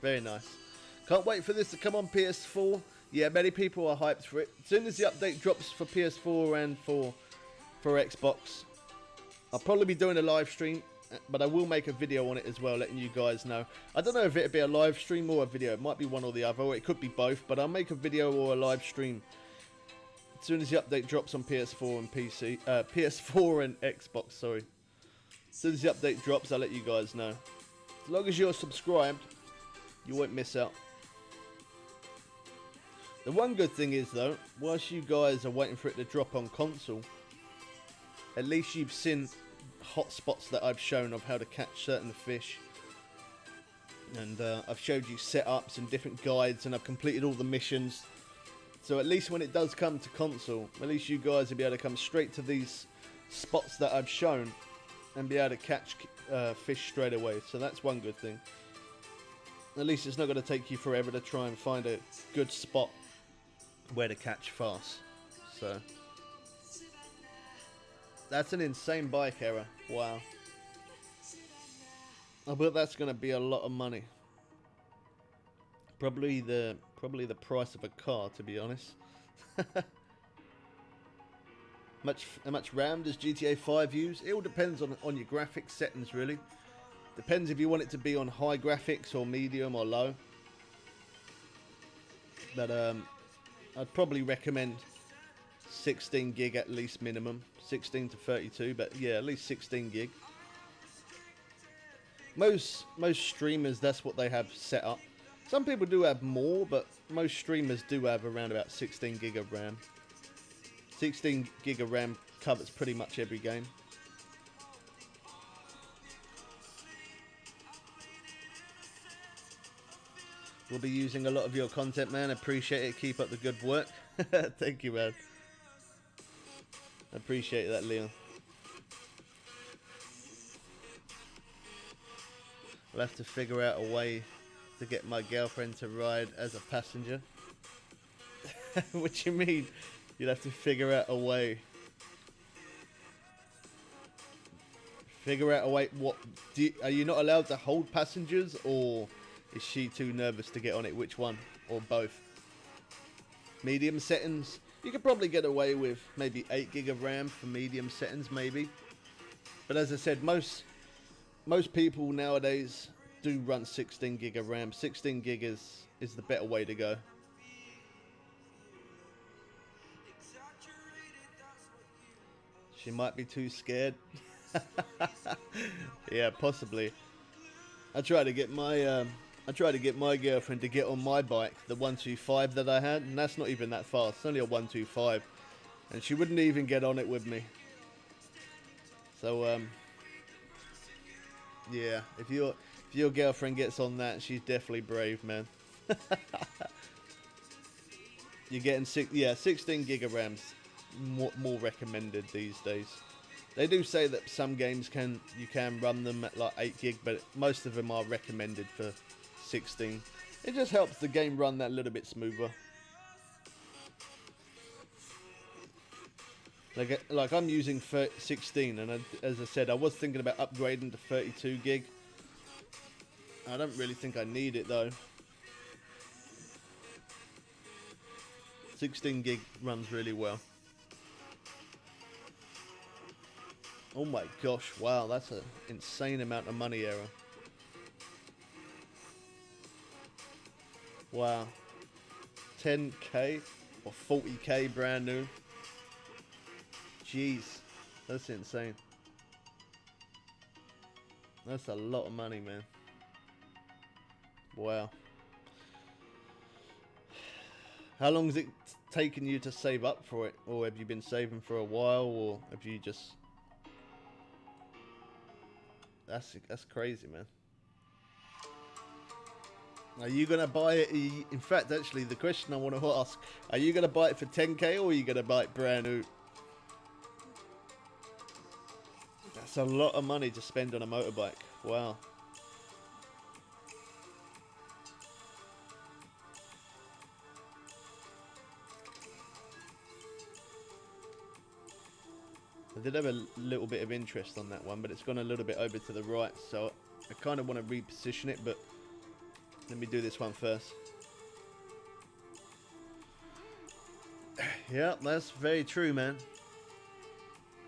Very nice. Can't wait for this to come on PS4. Yeah, many people are hyped for it. As soon as the update drops for PS4 and for Xbox, I'll probably be doing a live stream, but I will make a video on it as well, letting you guys know. I don't know if it'll be a live stream or a video. It might be one or the other, or it could be both, but I'll make a video or a live stream as soon as the update drops on PS4 and PC. PS4 and Xbox, sorry. As soon as the update drops, I'll let you guys know. As long as you're subscribed, you won't miss out. The one good thing is, though, whilst you guys are waiting for it to drop on console, at least you've seen hotspots that I've shown of how to catch certain fish. And I've showed you setups and different guides, and I've completed all the missions. So at least when it does come to console, at least you guys will be able to come straight to these spots that I've shown and be able to catch fish straight away. So that's one good thing. At least it's not going to take you forever to try and find a good spot where to catch fast. So that's an insane bike, Era. Wow. I bet that's going to be a lot of money. Probably the price of a car, to be honest. How much RAM does GTA 5 use? It all depends on your graphics settings, really. Depends if you want it to be on high graphics or medium or low. But I'd probably recommend 16 gig at least minimum. 16 to 32, but yeah, at least 16 gig. Most streamers, that's what they have set up. Some people do have more, but most streamers do have around about 16 gig of RAM. 16 gig of RAM covers pretty much every game. We'll be using a lot of your content, man. Appreciate it. Keep up the good work. Thank you, man. Appreciate that, Leon. I'll have to figure out a way to get my girlfriend to ride as a passenger. What do you mean? You'll have to figure out a way. Figure out a way. What? Are you not allowed to hold passengers, or is she too nervous to get on it? Which one? Or both? Medium settings. You could probably get away with maybe 8 gig of RAM for medium settings, maybe. But as I said, most people nowadays do run 16 gig of RAM. 16 gig is the better way to go. She might be too scared. Yeah, possibly. I tried to get my girlfriend to get on my bike, the 125 that I had, and that's not even that fast. It's only a 125, and she wouldn't even get on it with me. So yeah, if your girlfriend gets on that, she's definitely brave, man. You're getting 16 gig of RAM's more recommended these days. They do say that some games you can run them at like 8 gig, but most of them are recommended for 16. It just helps the game run that little bit smoother. Like I'm using 16, and as I said, I was thinking about upgrading to 32 gig. I don't really think I need it though. 16 gig runs really well. Oh my gosh, wow, that's an insane amount of money error. Wow. 10k or 40k brand new. Jeez, that's insane. That's a lot of money, man. Wow. How long has it taken you to save up for it? Or have you been saving for a while? Or have you just... That's crazy, man. Are you going to buy it? In fact, actually, the question I want to ask, are you going to buy it for 10k or are you going to buy it brand new? That's a lot of money to spend on a motorbike. Wow. I did have a little bit of interest on that one, but it's gone a little bit over to the right, so I kind of want to reposition it, but let me do this one first. Yeah, that's very true, man.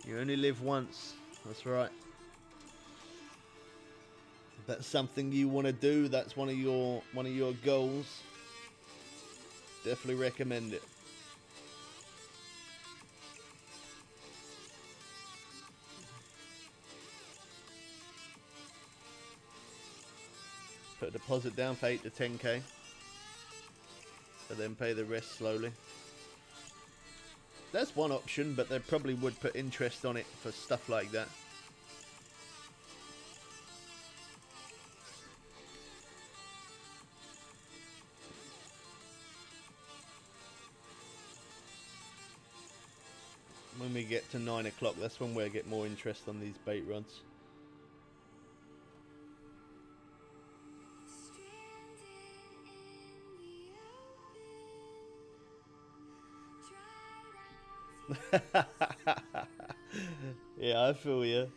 You only live once. That's right. If that's something you want to do, that's one of your goals. Definitely recommend it. Put a deposit down for 8 to 10k, but then pay the rest slowly. That's one option, but they probably would put interest on it for stuff like that. When we get to 9 o'clock, that's when we'll get more interest on these bait rods. Yeah, I feel you.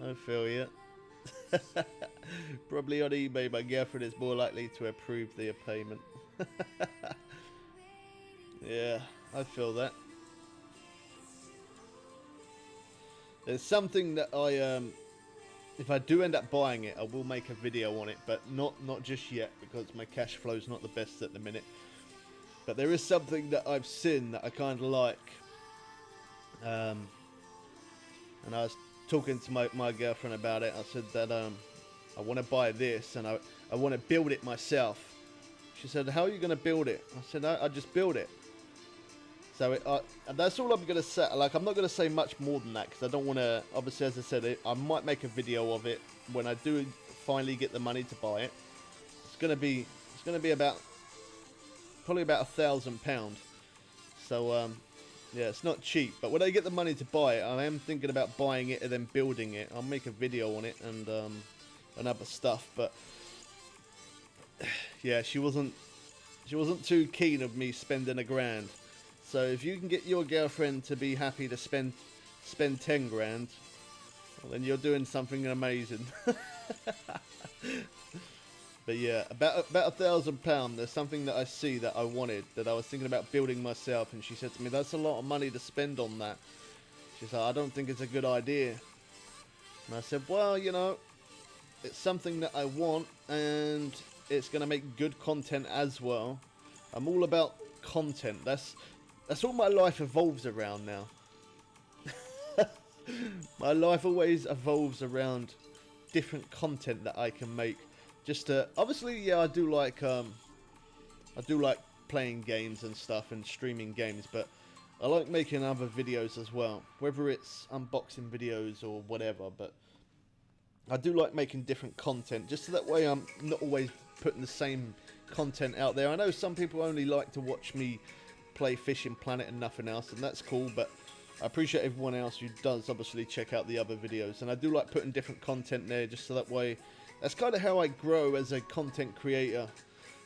I feel you. Probably on eBay, my girlfriend is more likely to approve the payment. Yeah, I feel that. There's something that if I do end up buying it, I will make a video on it, but not just yet because my cash flow's not the best at the minute. But there is something that I've seen that I kind of like. And I was talking to my girlfriend about it. I said that I want to buy this and I want to build it myself. She said, how are you going to build it? I said, I just build it. So and that's all I'm going to say. Like, I'm not going to say much more than that because I don't want to, obviously, as I said, I might make a video of it when I do finally get the money to buy it. It's going to be about, probably about £1,000. So, yeah, it's not cheap. But when I get the money to buy it, I am thinking about buying it and then building it. I'll make a video on it and other stuff. But yeah, she wasn't too keen of me spending £1,000. So if you can get your girlfriend to be happy to spend 10 grand, well, then you're doing something amazing. But yeah, about £1,000. There's something that I see that I wanted, that I was thinking about building myself, and she said to me, "That's a lot of money to spend on that." She said, "I don't think it's a good idea." And I said, "Well, you know, it's something that I want, and it's going to make good content as well. I'm all about content. That's all my life evolves around now." My life always evolves around different content that I can make. Just obviously, yeah, I do like playing games and stuff and streaming games, but I like making other videos as well, whether it's unboxing videos or whatever. But I do like making different content, just so that way I'm not always putting the same content out there. I know some people only like to watch me play Fishing Planet and nothing else, and that's cool, but I appreciate everyone else who does obviously check out the other videos, and I do like putting different content there, just so that way, that's kind of how I grow as a content creator.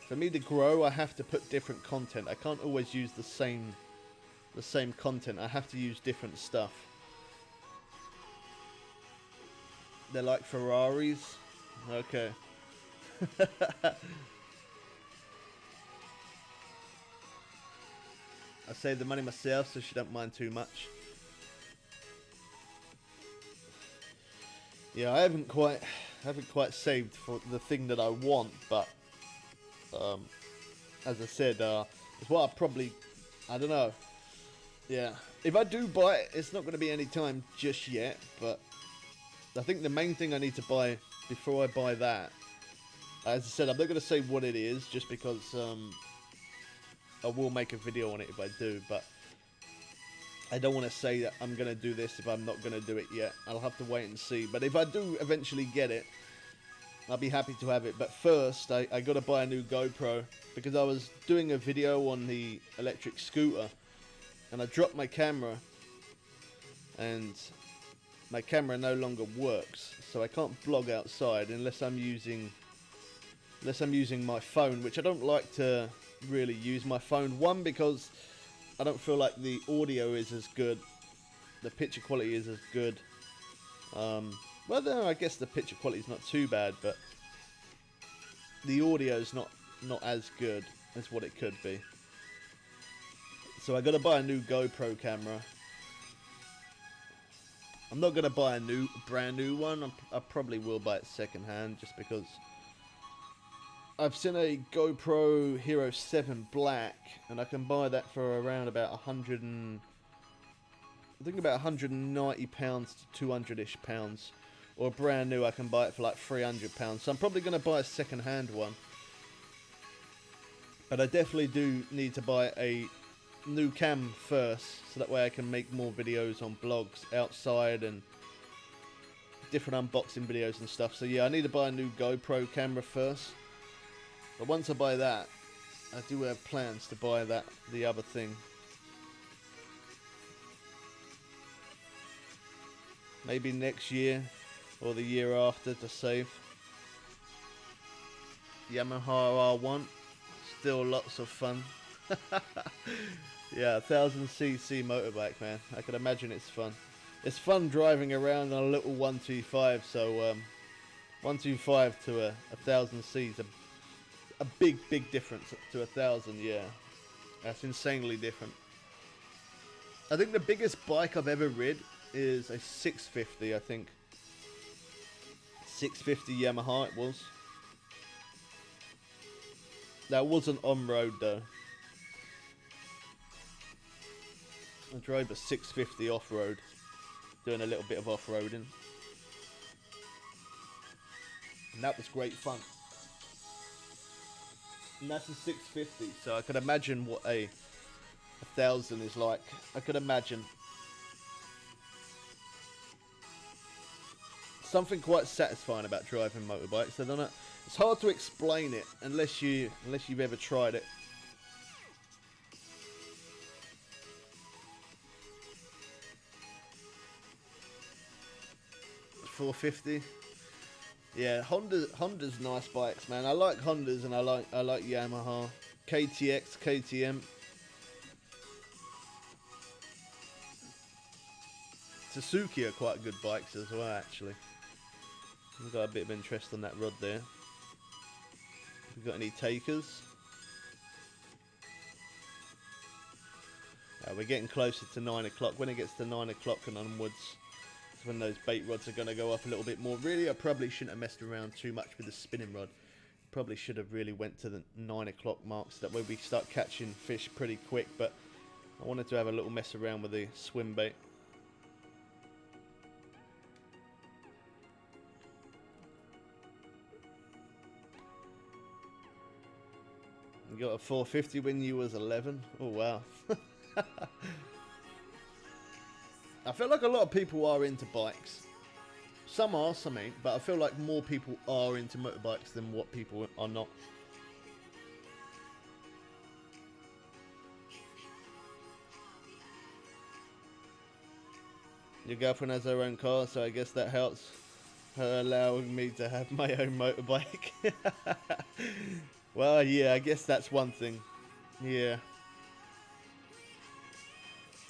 For me to grow, I have to put different content. I can't always use the same content. I have to use different stuff. They're like Ferraris. Okay. I save the money myself, so she don't mind too much. Yeah, I haven't quite saved for the thing that I want, but as I said, it's what I don't know. Yeah, if I do buy it, it's not going to be any time just yet, but I think the main thing I need to buy before I buy that, as I said, I'm not going to say what it is, just because I will make a video on it if I do, but I don't want to say that I'm going to do this if I'm not going to do it yet. I'll have to wait and see, but if I do eventually get it, I'll be happy to have it. But first, I got to buy a new GoPro, because I was doing a video on the electric scooter, and I dropped my camera, and my camera no longer works, so I can't vlog outside unless I'm using my phone, which I don't like to really use my phone. One, because I don't feel like the audio is as good, the picture quality is as good. Well, then I guess the picture quality is not too bad, but the audio is not as good as what it could be. So I got to buy a new GoPro camera. I'm not going to buy a brand new one. I probably will buy it second hand, just because I've seen a GoPro Hero 7 Black, and I can buy that for around about I think about £190 to 200-ish pounds. Or brand new, I can buy it for like £300. So I'm probably going to buy a second hand one. But I definitely do need to buy a new cam first, so that way I can make more videos on blogs outside and different unboxing videos and stuff. So yeah, I need to buy a new GoPro camera first. But once I buy that, I do have plans to buy the other thing. Maybe next year or the year after to save. Yamaha R1, still lots of fun. Yeah, 1000cc motorbike, man. I can imagine it's fun. It's fun driving around on a little 125. So 125 to a 1000cc is a big difference to 1000. Yeah, that's insanely different. I think the biggest bike I've ever rid is a 650. I think 650 Yamaha it was. That wasn't on road though. I drove a 650 off-road, doing a little bit of off-roading, and that was great fun. And that's a 650, so I could imagine what a 1000 is like. I could imagine something quite satisfying about driving motorbikes. I don't know. It's hard to explain it unless you've ever tried it. $450. Yeah, Honda's nice bikes, man. I like Hondas and I like Yamaha, KTX, KTM. Suzuki are quite good bikes as well, actually. We've got a bit of interest on that rod there. We've got any takers? We're getting closer to 9 o'clock. When it gets to 9 o'clock and onwards, it's when those bait rods are going to go up a little bit more. Really, I probably shouldn't have messed around too much with the spinning rod. Probably should have really went to the 9 o'clock mark, so that way we start catching fish pretty quick. But I wanted to have a little mess around with the swim bait. You got a 450 when you was 11. Oh wow. I feel like a lot of people are into bikes. Some are, some ain't, but I feel like more people are into motorbikes than what people are not. Your girlfriend has her own car, so I guess that helps her allowing me to have my own motorbike. Well, yeah, I guess that's one thing. Yeah.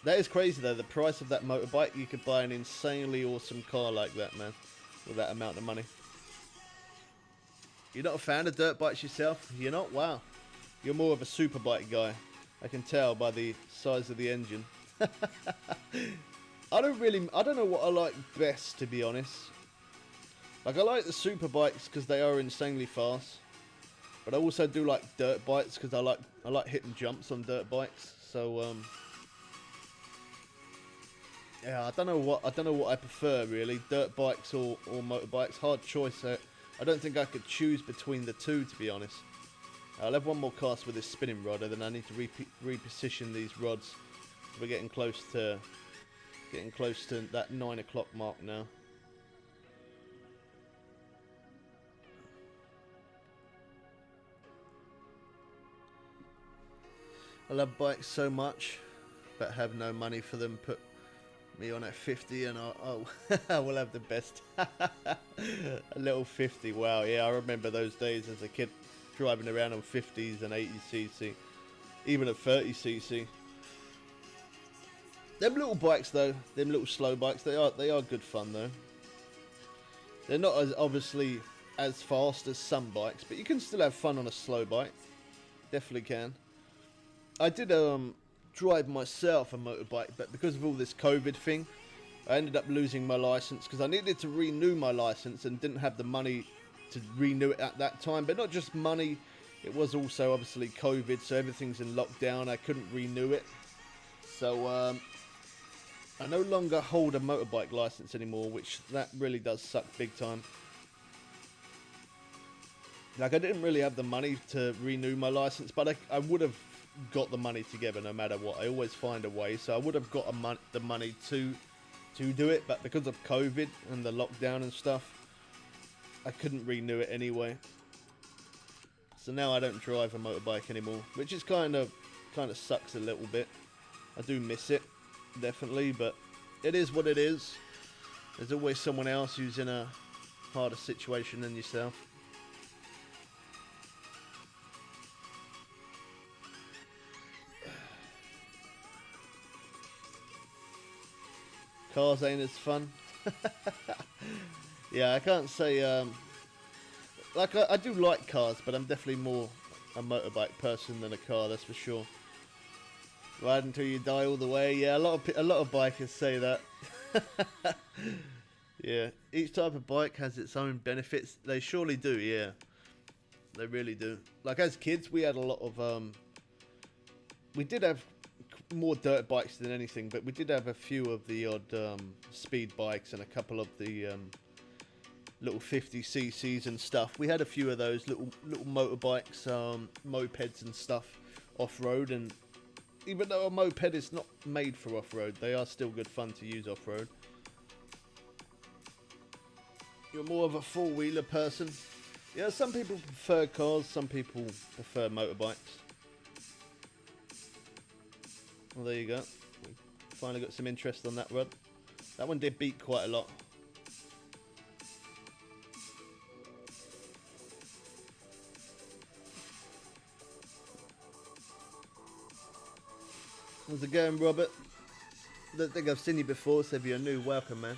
That is crazy though, the price of that motorbike. You could buy an insanely awesome car like that, man, with that amount of money. You're not a fan of dirt bikes yourself? You're not? Wow. You're more of a super bike guy. I can tell by the size of the engine. I don't know what I like best, to be honest. Like, I like the super bikes because they are insanely fast, but I also do like dirt bikes because I like hitting jumps on dirt bikes. So yeah, I don't know what I prefer really, dirt bikes or motorbikes. Hard choice. I don't think I could choose between the two, to be honest. I'll have one more cast with this spinning rod, and then I need to reposition these rods. So we're getting close to that 9 o'clock mark now. I love bikes so much, but have no money for them. Put me on at 50 and I will have the best. A little 50, wow, yeah, I remember those days as a kid, driving around on 50s and 80cc, even at 30cc. Them little bikes though, them little slow bikes, they are good fun though. They're not as obviously as fast as some bikes, but you can still have fun on a slow bike. Definitely can. I did drive myself a motorbike, but because of all this COVID thing, I ended up losing my license because I needed to renew my license and didn't have the money to renew it at that time. But not just money, it was also obviously COVID, so everything's in lockdown. I couldn't renew it, so I no longer hold a motorbike license anymore, which that really does suck big time. Like, I didn't really have the money to renew my license, but I would have got the money together no matter what. I always find a way, so I would have got the money to do it, but because of COVID and the lockdown and stuff, I couldn't renew it anyway. So now I don't drive a motorbike anymore, which is kind of sucks a little bit. I do miss it, definitely, but it is what it is. There's always someone else who's in a harder situation than yourself. Cars ain't as fun. Yeah, I can't say like I do like cars, but I'm definitely more a motorbike person than a car, that's for sure. Ride until you die all the way. Yeah, a lot of bikers say that. Yeah, each type of bike has its own benefits. They surely do, yeah. They really do. Like, as kids, we had a lot of we did have more dirt bikes than anything, but we did have a few of the odd speed bikes and a couple of the little 50cc's and stuff. We had a few of those little motorbikes, mopeds and stuff off-road, and even though a moped is not made for off-road, they are still good fun to use off-road. You're more of a four-wheeler person. Yeah, some people prefer cars, some people prefer motorbikes. Well, there you go. We finally got some interest on that rod. That one did beat quite a lot. How's it going, Robert? Don't think I've seen you before, so if you're new, welcome, man.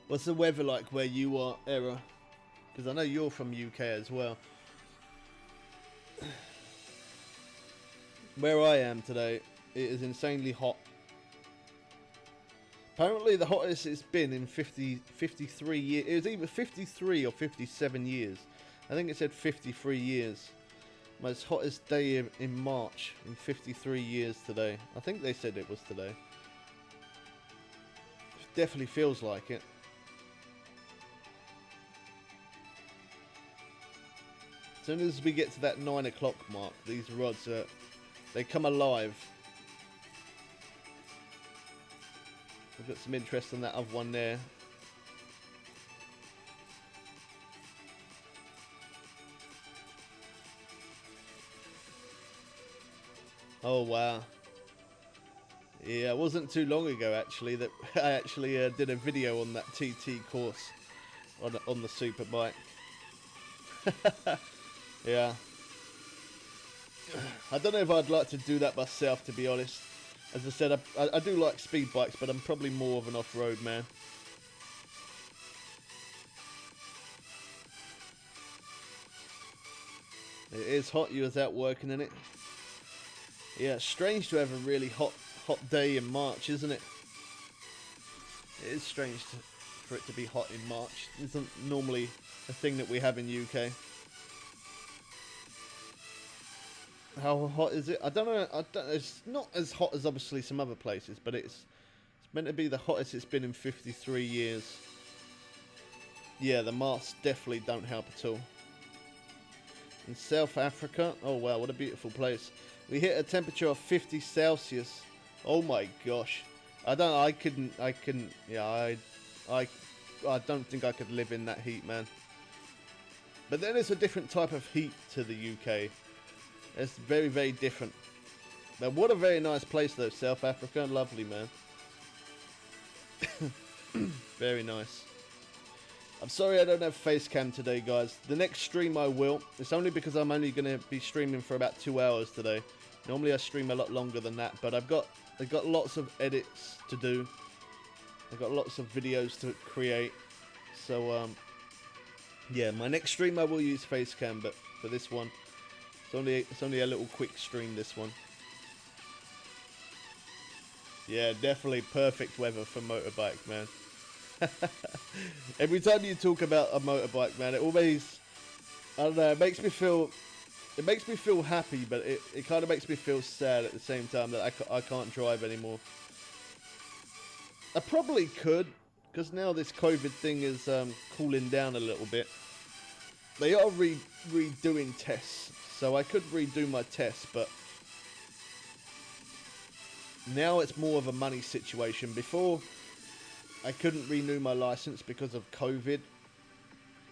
What's the weather like where you are, Era? Because I know you're from UK as well. Where I am today, it is insanely hot. Apparently the hottest it's been in 53 years. It was either 53 or 57 years. I think it said 53 years. Most hottest day in March in 53 years today. I think they said it was today. It definitely feels like it. As soon as we get to that 9 o'clock mark, these rods, they come alive. We've got some interest on that other one there. Oh wow. Yeah, it wasn't too long ago actually that I actually did a video on that TT course on the super bike. Yeah. I don't know if I'd like to do that myself, to be honest. As I said, I do like speed bikes, but I'm probably more of an off-road man. It is hot. You was out working in it. Yeah, it's strange to have a really hot day in March, isn't it? It is strange for it to be hot in March. It isn't normally a thing that we have in UK. How hot is it? I don't know. It's not as hot as obviously some other places, but it's meant to be the hottest it's been in 53 years. Yeah, the masks definitely don't help at all. In South Africa, oh wow, what a beautiful place. We hit a temperature of 50 Celsius. Oh my gosh. I couldn't, yeah, I don't think I could live in that heat, man. But then it's a different type of heat to the UK. It's very, very different. But what a very nice place though, South Africa. Lovely, man. Very nice. I'm sorry I don't have face cam today, guys. The next stream I will. It's only because I'm only going to be streaming for about 2 hours today. Normally I stream a lot longer than that, but I've got lots of edits to do. I've got lots of videos to create. So yeah, my next stream I will use face cam, but for this one, it's only a little quick stream, this one. Yeah, definitely perfect weather for motorbike, man. Every time you talk about a motorbike, man, it always, I don't know, it makes me feel happy, but it kind of makes me feel sad at the same time that I can't drive anymore. I probably could, because now this COVID thing is cooling down a little bit. They are redoing tests, so I could redo my tests, but now it's more of a money situation. Before, I couldn't renew my license because of COVID.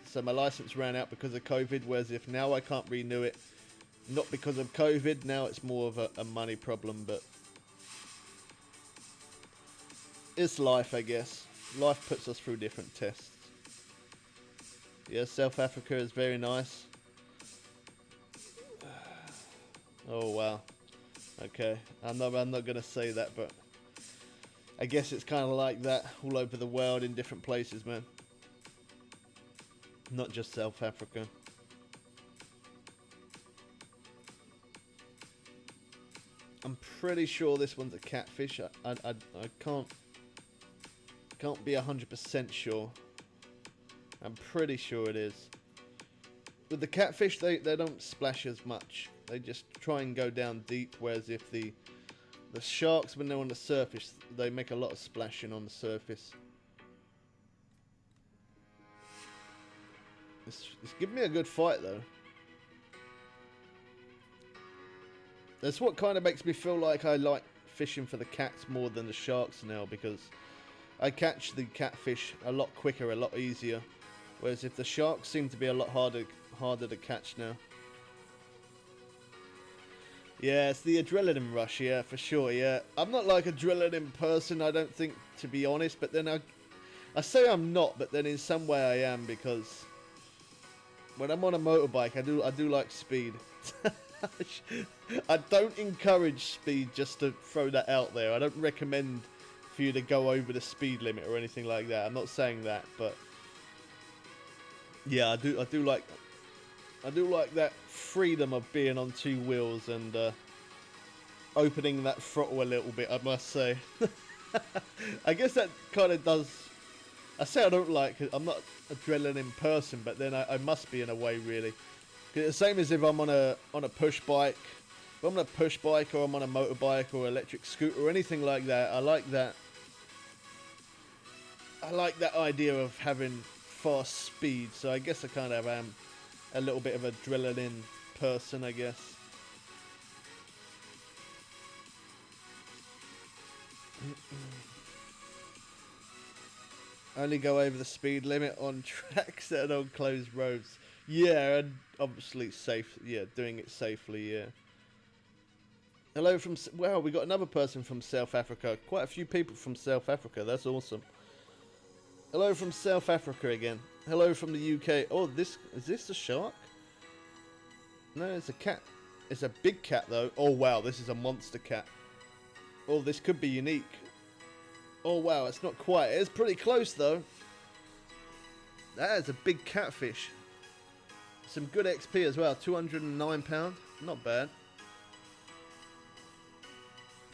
So my license ran out because of COVID, whereas if now I can't renew it, not because of COVID, now it's more of a money problem, but it's life, I guess. Life puts us through different tests. Yeah, South Africa is very nice. Oh, wow. Okay, I'm not going to say that, but I guess it's kind of like that all over the world in different places, man. Not just South Africa. I'm pretty sure this one's a catfish. I can't be 100% sure. I'm pretty sure it is. With the catfish, they don't splash as much. They just try and go down deep, whereas if the sharks, when they're on the surface, they make a lot of splashing on the surface. It's giving me a good fight, though. That's what kind of makes me feel like I like fishing for the cats more than the sharks now, because I catch the catfish a lot quicker, a lot easier. Whereas if the sharks seem to be a lot harder to catch now. Yeah, it's the adrenaline rush, yeah, for sure, yeah. I'm not like a adrenaline person, I don't think, to be honest, but then I say I'm not, but then in some way I am, because when I'm on a motorbike, I do like speed. I don't encourage speed, just to throw that out there. I don't recommend for you to go over the speed limit or anything like that. I'm not saying that, but yeah, I do like that freedom of being on two wheels and opening that throttle a little bit, I must say. I guess that kind of does. I say I don't like it. I'm not an adrenaline person, but then I must be in a way, really. It's the same as if I'm on a push bike. If I'm on a push bike or I'm on a motorbike or electric scooter or anything like that, I like that. I like that idea of having fast speed. So I guess I kind of am a little bit of an adrenaline person, I guess. Only go over the speed limit on tracks that are on closed roads. Yeah, and obviously safe. Yeah, doing it safely. Yeah. Hello from. Wow, we got another person from South Africa. Quite a few people from South Africa. That's awesome. Hello from South Africa again. Hello from the UK. Oh, is this a shark? No, it's a cat. It's a big cat though. Oh wow, this is a monster cat. Oh, this could be unique. Oh wow, it's not quite. It's pretty close though. That is a big catfish. Some good XP as well, £209, not bad.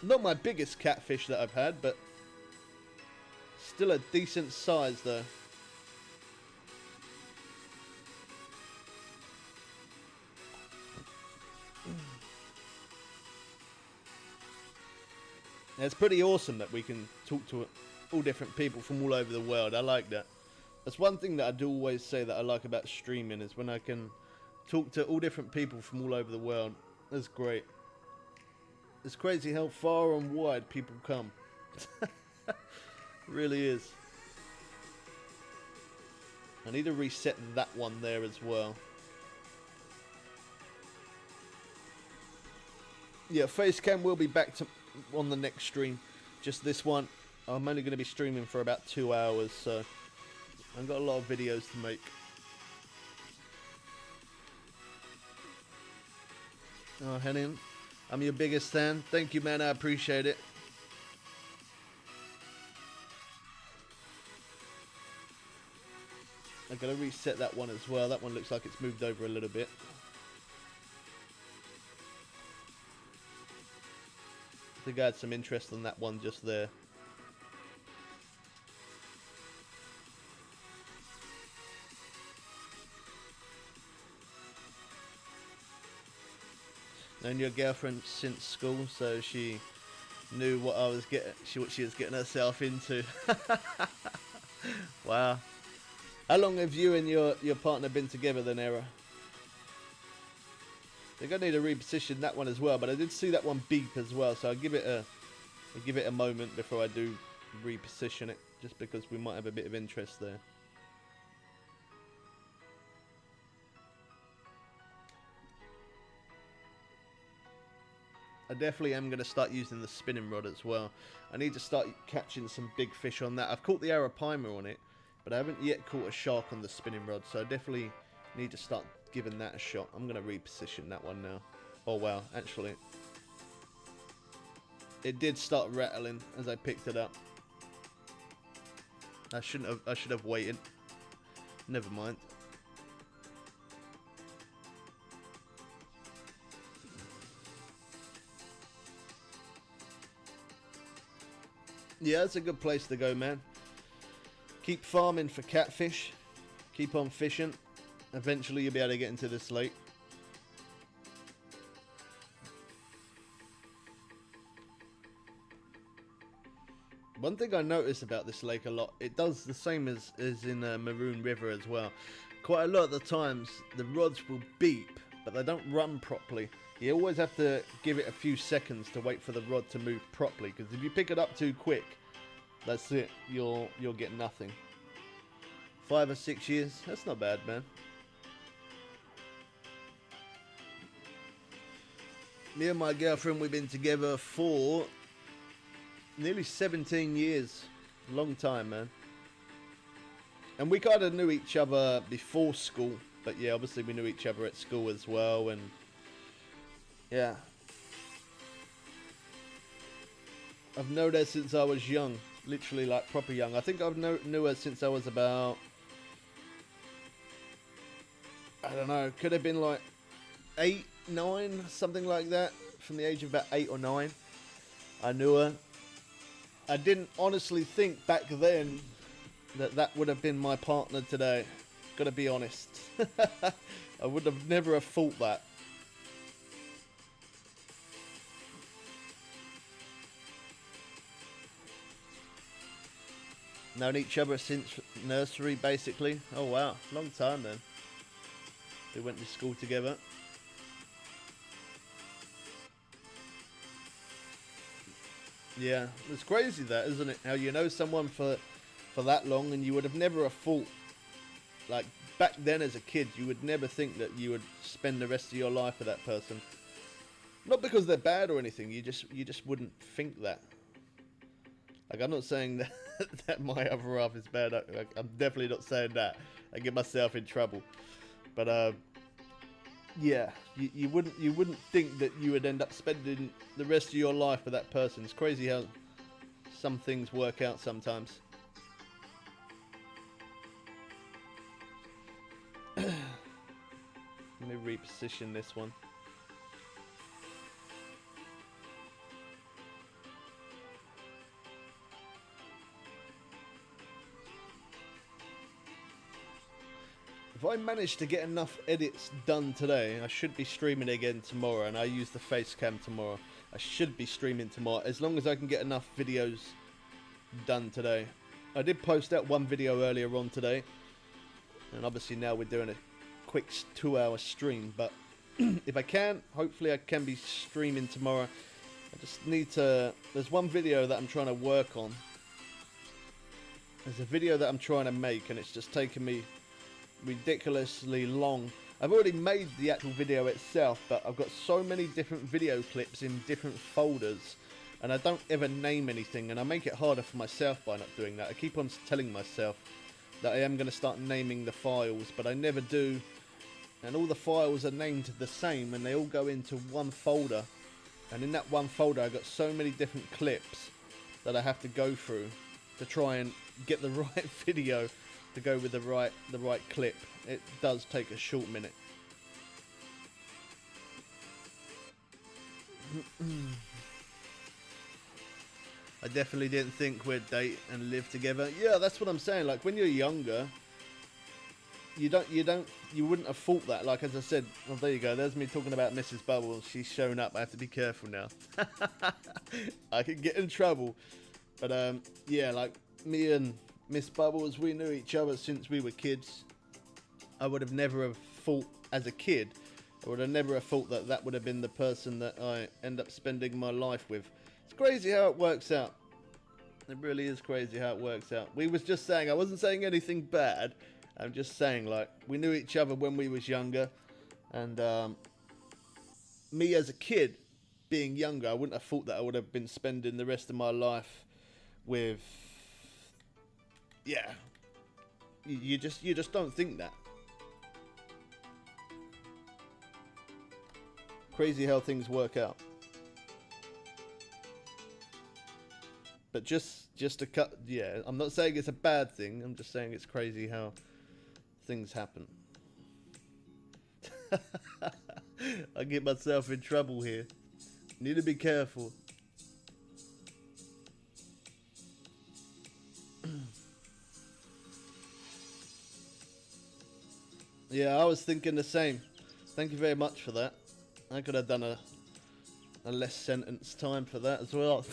Not my biggest catfish that I've had, but still a decent size though. And it's pretty awesome that we can talk to all different people from all over the world. I like that. That's one thing that I do always say that I like about streaming, is when I can talk to all different people from all over the world. That's great. It's crazy how far and wide people come. It really is. I need to reset that one there as well. Yeah, Facecam will be back on the next stream. Just this one. I'm only going to be streaming for about 2 hours, so I've got a lot of videos to make. Oh, Henning, I'm your biggest fan. Thank you, man. I appreciate it. I'm going to reset that one as well. That one looks like it's moved over a little bit. I think I had some interest in that one just there. Known your girlfriend since school, so she knew what I was what she was getting herself into. Wow. How long have you and your partner been together then, Era? I think I need to reposition that one as well, but I did see that one beep as well, so I'll give it a moment before I do reposition it, just because we might have a bit of interest there. I definitely am going to start using the spinning rod as well. I need to start catching some big fish on that. I've caught the arapaima on it, but I haven't yet caught a shark on the spinning rod, so I definitely need to start giving that a shot. I'm going to reposition that one now. Oh wow, actually, it did start rattling as I picked it up. I should have waited. Never mind. Yeah, it's a good place to go, man. Keep farming for catfish. Keep on fishing. Eventually you'll be able to get into this lake. One thing I notice about this lake a lot, it does the same as in Maroon River as well. Quite a lot of the times the rods will beep, but they don't run properly. You always have to give it a few seconds to wait for the rod to move properly, because if you pick it up too quick, that's it, you'll get nothing. 5 or 6 years, that's not bad, man. Me and my girlfriend, we've been together for nearly 17 years. Long time, man. And we kind of knew each other before school, but yeah, obviously we knew each other at school as well, and yeah. I've known her since I was young, literally like proper young. I think I've knew her since I was about, I don't know, could have been like 8, 9, something like that. From the age of about 8 or 9, I knew her. I didn't honestly think back then that would have been my partner today. Gotta be honest. I would have never have thought that. Known each other since nursery, basically. Oh wow, long time then. We went to school together. Yeah, it's crazy that, isn't it? How you know someone for that long and you would have never have thought, like back then as a kid, you would never think that you would spend the rest of your life with that person. Not because they're bad or anything, you just wouldn't think that. Like, I'm not saying that that my other half is bad. I'm definitely not saying that. I get myself in trouble. But yeah, you wouldn't think that you would end up spending the rest of your life with that person. It's crazy how some things work out sometimes. reposition this one. If I manage to get enough edits done today, I should be streaming again tomorrow, and I use the face cam tomorrow. I should be streaming tomorrow, as long as I can get enough videos done today. I did post out one video earlier on today, and obviously now we're doing a quick 2-hour stream, but if I can, hopefully I can be streaming tomorrow. I just need to, there's one video that I'm trying to work on. There's a video that I'm trying to make, and it's just taking me ridiculously long. I've already made the actual video itself, but I've got so many different video clips in different folders, and I don't ever name anything, and I make it harder for myself by not doing that. I keep on telling myself that I am going to start naming the files, but I never do, and all the files are named the same, and they all go into one folder, and in that one folder I've got so many different clips that I have to go through to try and get the right video to go with the right clip. It does take a short minute. I definitely didn't think we'd date and live together. Yeah, that's what I'm saying. Like, when you're younger, you wouldn't have thought that. Like, as I said, well, there you go. There's me talking about Mrs. Bubbles. She's shown up. I have to be careful now. I could get in trouble. But yeah, like me and Miss Bubbles, we knew each other since we were kids. I would have never have thought, as a kid, I would have never have thought that that would have been the person that I end up spending my life with. It's crazy how it works out. It really is crazy how it works out. We was just saying, I wasn't saying anything bad. I'm just saying, like, we knew each other when we was younger. And me as a kid, being younger, I wouldn't have thought that I would have been spending the rest of my life with... Yeah, you just don't think that. Crazy how things work out. But just to cut, yeah, I'm not saying it's a bad thing. I'm just saying it's crazy how things happen. I get myself in trouble here. Need to be careful. Yeah, I was thinking the same. Thank you very much for that. I could have done a less sentence time for that as well.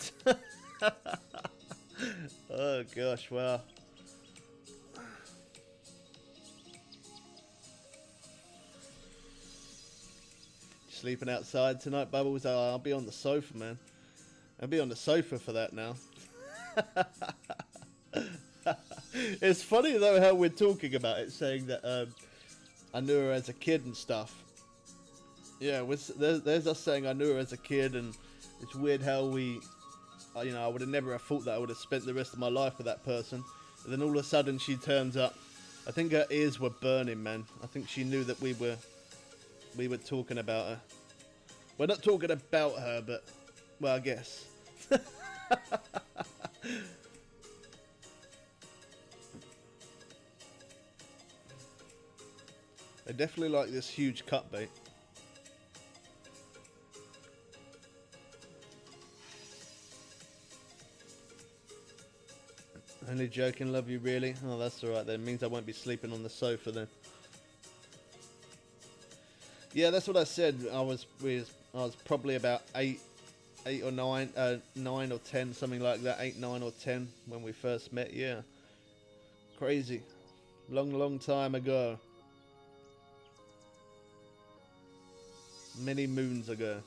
Oh gosh, wow. Sleeping outside tonight, Bubbles? Oh, I'll be on the sofa, man. I'll be on the sofa for that now. It's funny though how we're talking about it, saying that I knew her as a kid and stuff. Yeah, there's us saying I knew her as a kid, and it's weird how we, you know, I would have never have thought that I would have spent the rest of my life with that person. And then all of a sudden she turns up. I think her ears were burning, man. I think she knew that we were talking about her. We're not talking about her, but, well, I guess. I definitely like this huge cut bait. Only joking, love you really? Oh, that's alright then. It means I won't be sleeping on the sofa then. Yeah, that's what I said. I was probably about 8 or 9, 9 or 10, something like that. 8, 9 or 10 when we first met. Yeah, crazy. Long time ago. Many moons ago.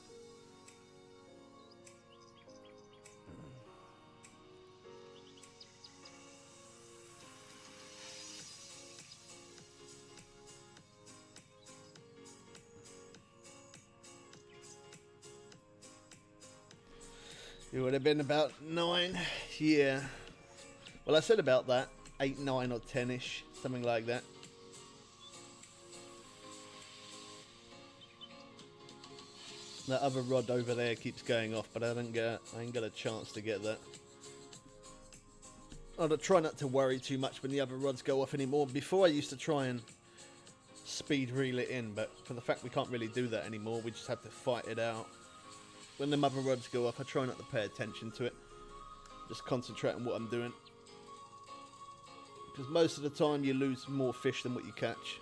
It would have been about 9, yeah. Well, I said about that, 8, 9 or 10-ish, something like that. That other rod over there keeps going off, but I ain't got a chance to get that. I try not to worry too much when the other rods go off anymore. Before I used to try and speed reel it in, but for the fact we can't really do that anymore, we just have to fight it out. When the mother rods go off, I try not to pay attention to it. Just concentrate on what I'm doing. Because most of the time you lose more fish than what you catch.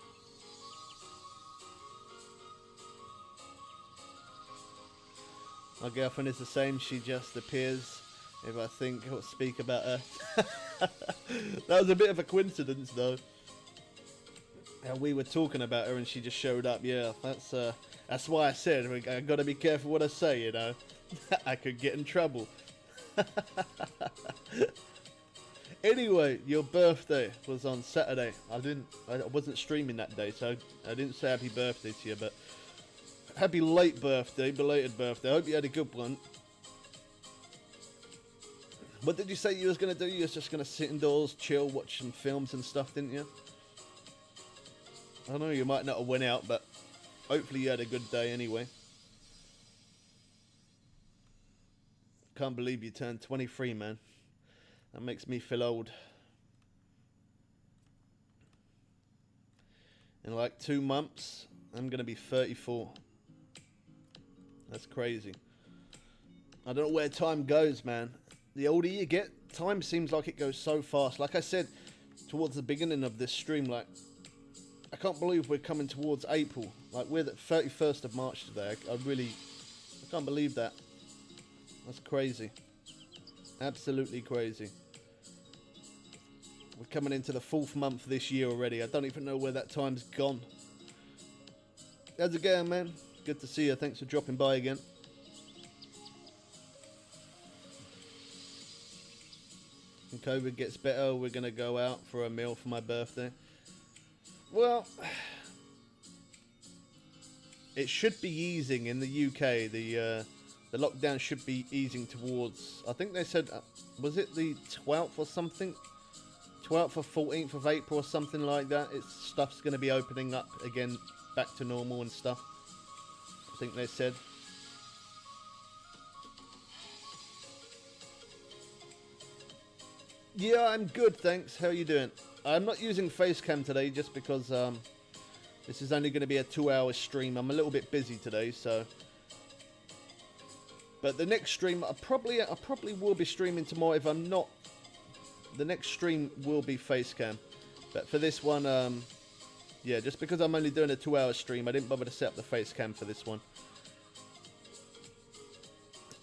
My girlfriend is the same, she just appears if I think or speak about her. That was a bit of a coincidence though. And we were talking about her and she just showed up. Yeah, that's why I said I gotta be careful what I say, you know. I could get in trouble. Anyway, your birthday was on Saturday. I wasn't streaming that day, so I didn't say happy birthday to you, but happy late birthday, belated birthday. I hope you had a good one. What did you say you was gonna do? You was just gonna sit indoors, chill, watch some films and stuff, didn't you? I know you might not have went out, but hopefully you had a good day anyway. Can't believe you turned 23, man. That makes me feel old. In like 2 months, I'm going to be 34. That's crazy. I don't know where time goes, man. The older you get, time seems like it goes so fast. Like I said towards the beginning of this stream, like, I can't believe we're coming towards April. Like, we're the 31st of March today. I can't believe that. That's crazy. Absolutely crazy. We're coming into the 4th month this year already. I don't even know where that time's gone. How's it going, man? Good to see you. Thanks for dropping by again. When COVID gets better, we're going to go out for a meal for my birthday. Well, it should be easing in the UK. The lockdown should be easing towards, I think they said, was it the 12th or something? 12th or 14th of April or something like that. Stuff's going to be opening up again, back to normal and stuff. I think they said. Yeah, I'm good, thanks. How are you doing? I'm not using Facecam today just because this is only going to be a 2-hour stream. I'm a little bit busy today, so. But the next stream, I probably will be streaming tomorrow. If I'm not, the next stream will be Facecam. But for this one, yeah, just because I'm only doing a 2-hour stream, I didn't bother to set up the Facecam for this one.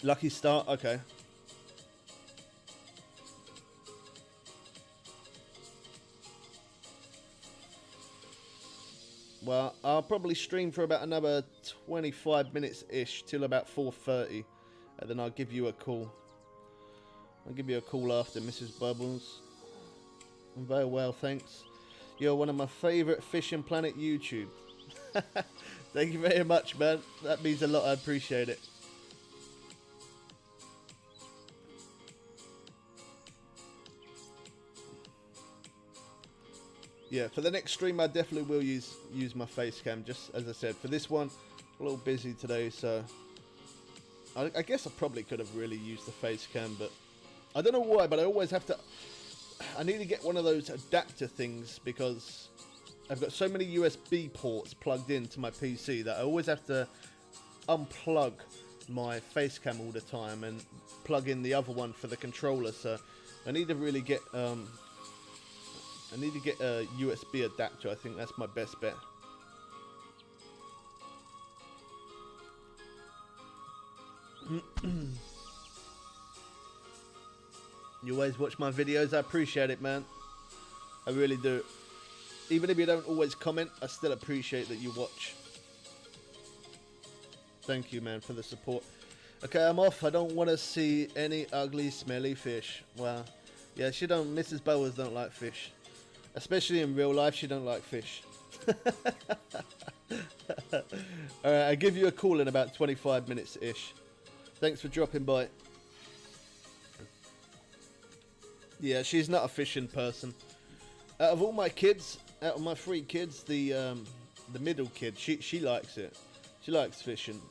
Lucky start, okay. Well, I'll probably stream for about another 25 minutes-ish till about 4:30. And then I'll give you a call. I'll give you a call after, Mrs. Bubbles. I'm very well, thanks. You're one of my favourite Fishing Planet YouTube. Thank you very much, man. That means a lot. I appreciate it. Yeah, for the next stream, I definitely will use my face cam. Just as I said, for this one, a little busy today, so I guess I probably could have really used the face cam, but I don't know why. But I always have to. I need to get one of those adapter things because I've got so many USB ports plugged into my PC that I always have to unplug my face cam all the time and plug in the other one for the controller. So I need to really get I need to get a USB adapter. I think that's my best bet. You always watch my videos. I appreciate it, man. I really do. Even if you don't always comment, I still appreciate that you watch. Thank you, man, for the support. Okay, I'm off. I don't want to see any ugly, smelly fish. Well, yeah, Mrs. Bowers don't like fish. Especially in real life, she don't like fish. Alright, I'll give you a call in about 25 minutes-ish. Thanks for dropping by. Yeah, she's not a fishing person. Out of all my kids, out of my 3 kids, the middle kid, she likes it. She likes fishing.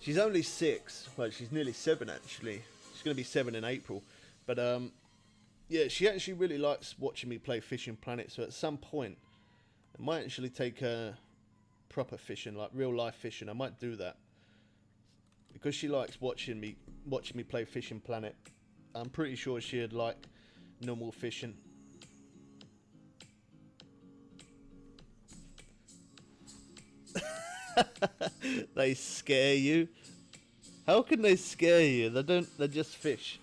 She's only 6. Well, she's nearly 7 actually. She's going to be 7 in April. But yeah, she actually really likes watching me play Fishing Planet. So at some point, I might actually take proper fishing, like real life fishing. I might do that because she likes watching me play Fishing Planet. I'm pretty sure she'd like normal fishing. They scare you. How can they scare you? They don't. They're just fish.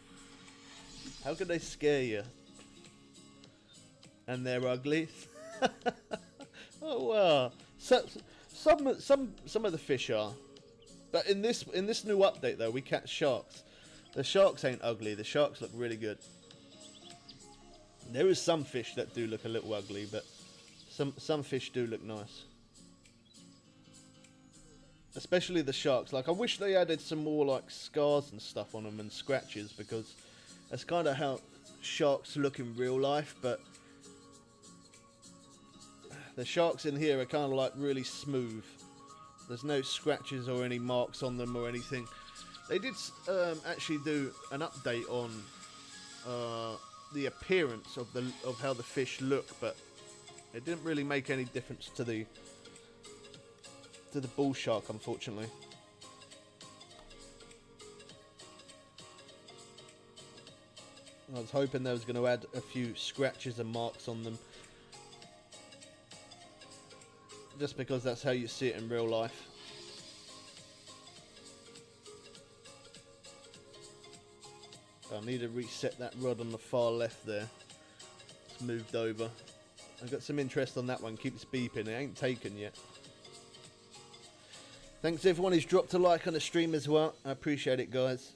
How can they scare you? And they're ugly. Oh wow. So, some of the fish are, but in this new update though, we catch sharks. The sharks ain't ugly. The sharks look really good. There is some fish that do look a little ugly, but some fish do look nice. Especially the sharks. Like, I wish they added some more like scars and stuff on them and scratches, because that's kind of how sharks look in real life. But the sharks in here are kind of like really smooth. There's no scratches or any marks on them or anything. They did actually do an update on the appearance of how the fish look, but it didn't really make any difference to the bull shark, unfortunately. I was hoping they was going to add a few scratches and marks on them, just because that's how you see it in real life. I need to reset that rod on the far left there. It's moved over. I've got some interest on that one. Keeps beeping. It ain't taken yet. Thanks everyone who's dropped a like on the stream as well. I appreciate it, guys.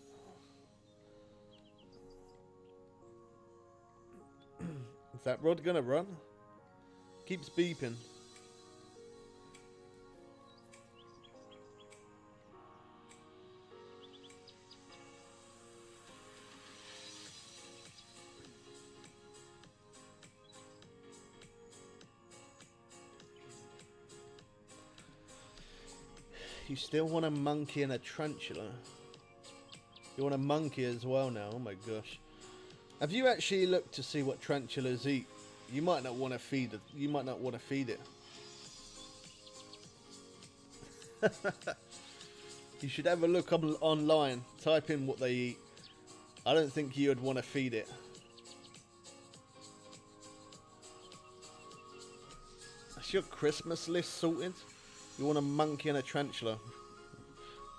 Is that rod gonna run? Keeps beeping. You still want a monkey and a tarantula? You want a monkey as well now? Oh my gosh. Have you actually looked to see what tarantulas eat? You might not want to feed it. You might not want to feed it. You should have a look online. Type in what they eat. I don't think you would want to feed it. That's your Christmas list sorted? You want a monkey and a tarantula?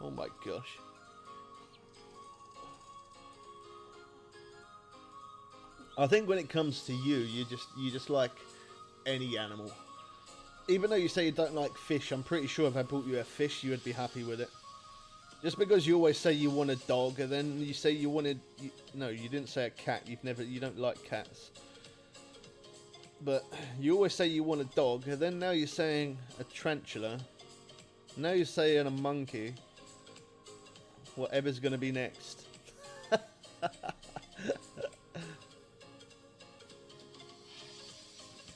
Oh my gosh. I think when it comes to you, you just like any animal. Even though you say you don't like fish, I'm pretty sure if I bought you a fish, you would be happy with it. Just because you always say you want a dog, and then you say you wanted... no, you didn't say a cat. You don't like cats. But you always say you want a dog, and then now you're saying a tarantula. Now you're saying a monkey. Whatever's going to be next.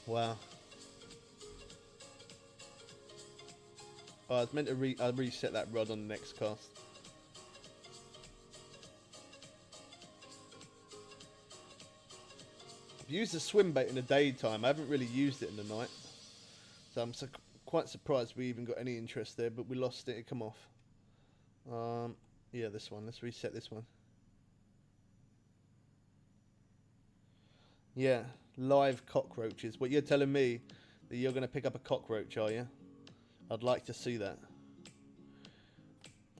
Wow. Oh, I was meant to I'll reset that rod on the next cast. I've used the swim bait in the daytime. I haven't really used it in the night. So I'm quite surprised we even got any interest there, but we lost it. It come off. Yeah, this one. Let's reset this one. Yeah, live cockroaches. What you're telling me that you're going to pick up a cockroach, are you? I'd like to see that.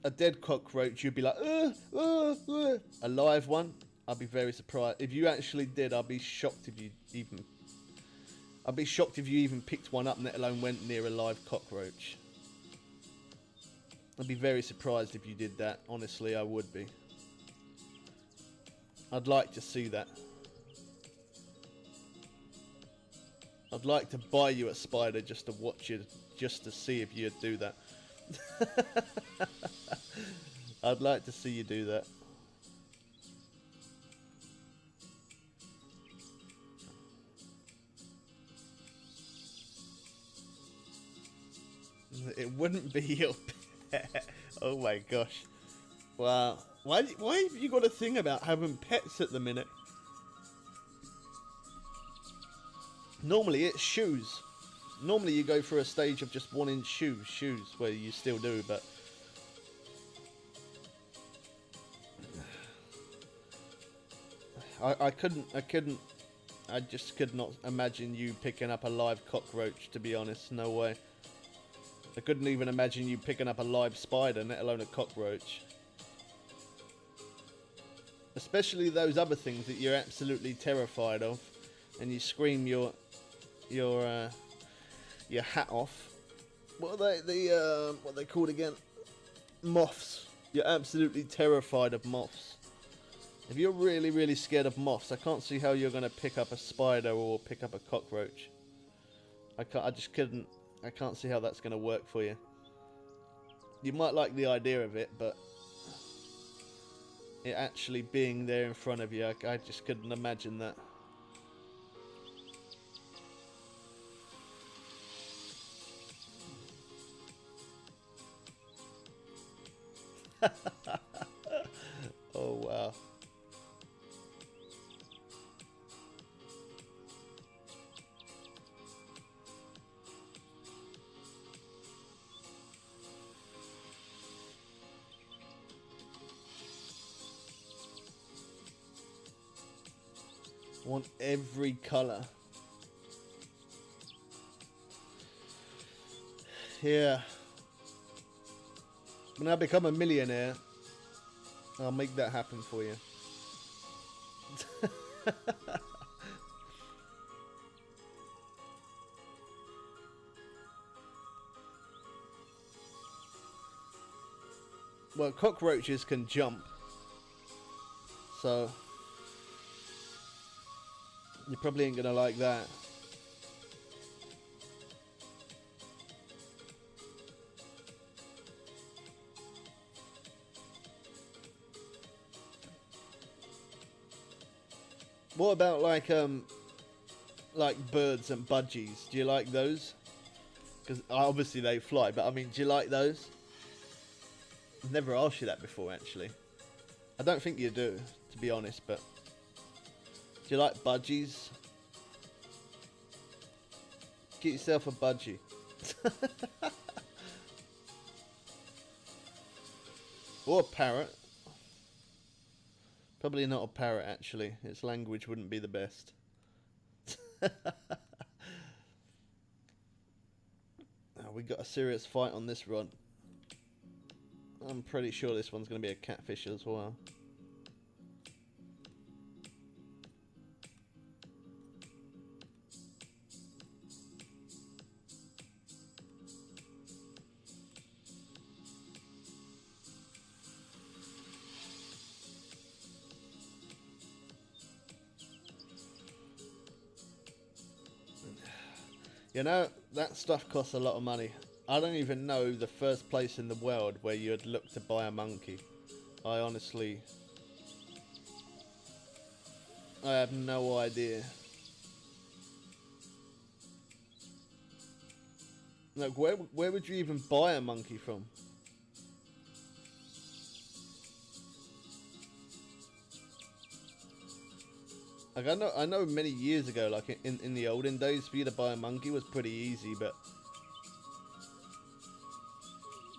A dead cockroach, you'd be like, a live one, I'd be very surprised. If you actually did, I'd be shocked if you even... I'd be shocked if you even picked one up, let alone went near a live cockroach. I'd be very surprised if you did that. Honestly, I would be. I'd like to see that. I'd like to buy you a spider just to watch you, just to see if you'd do that. I'd like to see you do that. It wouldn't be your pet. Oh my gosh. Wow. Why have you got a thing about having pets at the minute? Normally it's shoes. Normally you go through a stage of just wanting shoes, where you still do, but I just could not imagine you picking up a live cockroach, to be honest. No way. I couldn't even imagine you picking up a live spider, let alone a cockroach. Especially those other things that you're absolutely terrified of, and you scream your hat off. What are what are they called again? Moths. You're absolutely terrified of moths. If you're really, really scared of moths, I can't see how you're going to pick up a spider or pick up a cockroach. I can't see how that's going to work for you. You might like the idea of it, but it actually being there in front of you, I just couldn't imagine that. Oh wow. Want every colour. Yeah. When I become a millionaire, I'll make that happen for you. Well, cockroaches can jump, so you probably ain't gonna like that. What about like birds and budgies? Do you like those? Because obviously they fly, but I mean, do you like those? I've never asked you that before, actually. I don't think you do, to be honest, but do you like budgies? Get yourself a budgie. Or a parrot. Probably not a parrot, actually. Its language wouldn't be the best. We got a serious fight on this run. I'm pretty sure this one's going to be a catfish as well. You know, that stuff costs a lot of money. I don't even know the first place in the world where you'd look to buy a monkey. I have no idea. Like, where would you even buy a monkey from? Like, I know many years ago, like in the olden days, for you to buy a monkey was pretty easy, but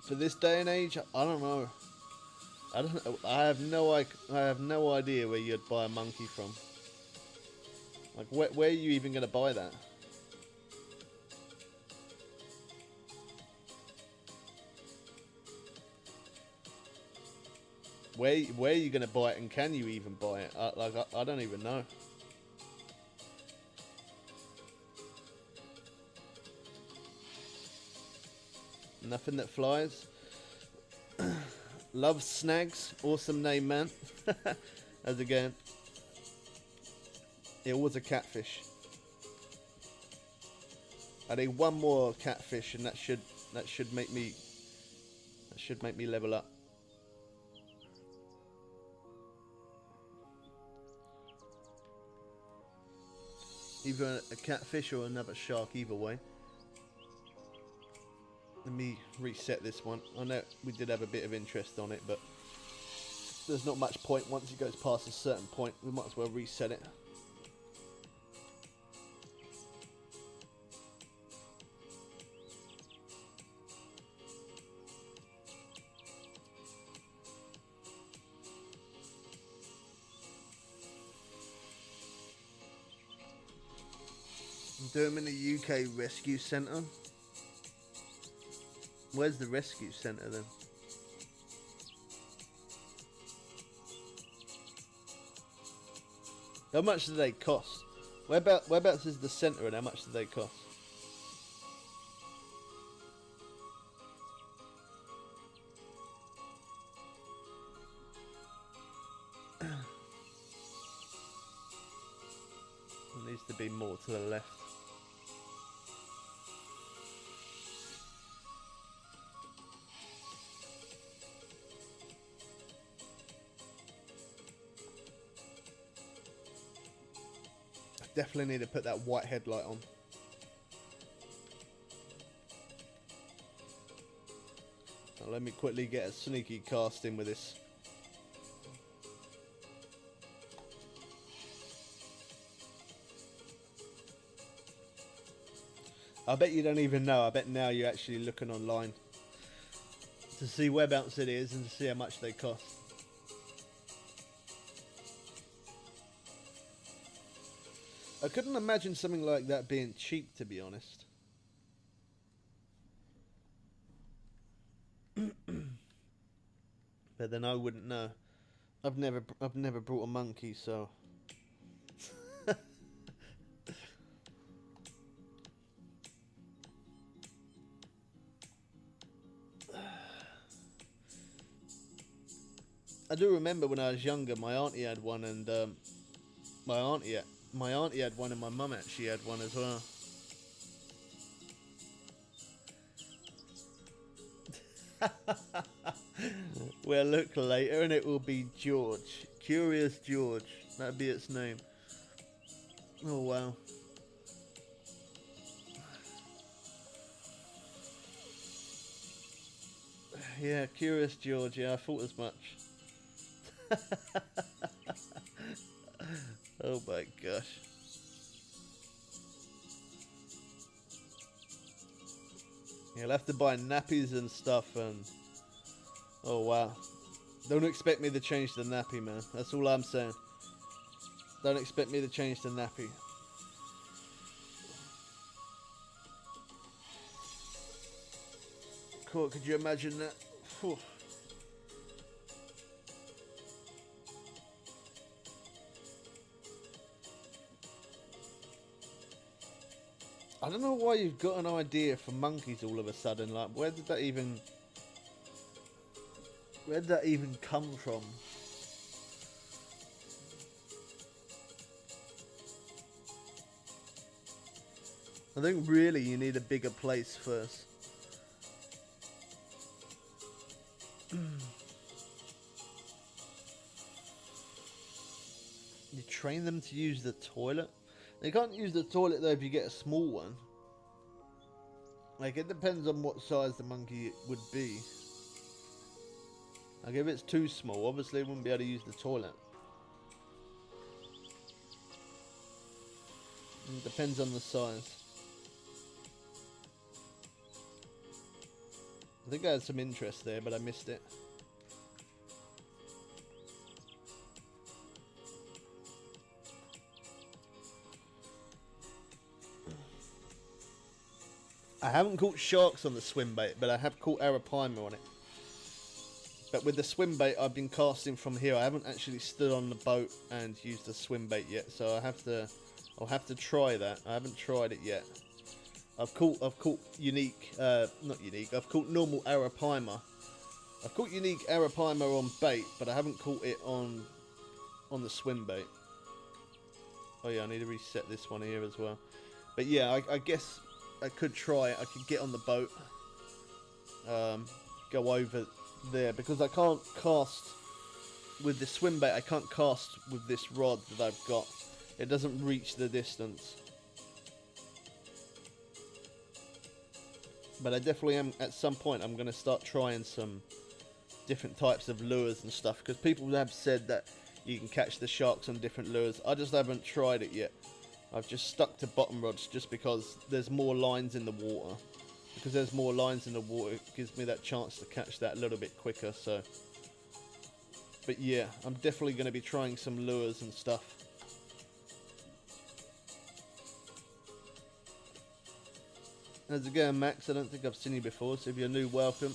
for this day and age, I don't know. I have no idea where you'd buy a monkey from. Like, where are you even going to buy that? Where are you going to buy it, and can you even buy it? I don't even know. Nothing that flies. Love Snags. Awesome name, man. As again, it was a catfish. I need one more catfish, and that should make me level up. Either a catfish or another shark, either way. Let me reset this one. I know we did have a bit of interest on it, but there's not much point. Once it goes past a certain point, we might as well reset it. Do them in the UK rescue centre. Where's the rescue centre then? How much do they cost? Whereabouts is the centre and how much do they cost? It needs to be more to the left. Definitely need to put that white headlight on. Now let me quickly get a sneaky cast in with this. I bet you don't even know. I bet now you're actually looking online to see whereabouts it is and to see how much they cost. I couldn't imagine something like that being cheap, to be honest. But then I wouldn't know. I've never brought a monkey, so. I do remember when I was younger, my auntie had one, and my auntie had one, and my mum actually had one as well. We'll look later, and it will be George. Curious George. That'd be its name. Oh wow. Yeah, Curious George. Yeah, I thought as much. Oh my gosh. You'll have to buy nappies and stuff, and oh wow. Don't expect me to change the nappy, man. That's all I'm saying. Don't expect me to change the nappy. Cool, could you imagine that? Whew. I don't know why you've got an idea for monkeys all of a sudden. Like, where did that even come from? I think really you need a bigger place first. You train them to use the toilet? They can't use the toilet though if you get a small one. Like, it depends on what size the monkey would be. Like, if it's too small, obviously it wouldn't be able to use the toilet. It depends on the size. I think I had some interest there, but I missed it. I haven't caught sharks on the swim bait, but I have caught arapaima on it. But with the swim bait, I've been casting from here. I haven't actually stood on the boat and used the swim bait yet, so I'll have to try that. I haven't tried it yet. I've caught unique, not unique. I've caught normal arapaima. I've caught unique arapaima on bait, but I haven't caught it on the swim bait. Oh yeah, I need to reset this one here as well. But yeah, I guess I could try it. I could get on the boat, go over there, because I can't cast with the swim bait. I can't cast with this rod that I've got. It doesn't reach the distance. But I definitely am, at some point, I'm going to start trying some different types of lures and stuff, because people have said that you can catch the sharks on different lures. I just haven't tried it yet. I've just stuck to bottom rods just because there's more lines in the water. Because there's more lines in the water, it gives me that chance to catch that a little bit quicker, so. But yeah, I'm definitely going to be trying some lures and stuff. How's it going, Max? I don't think I've seen you before, so if you're new, welcome.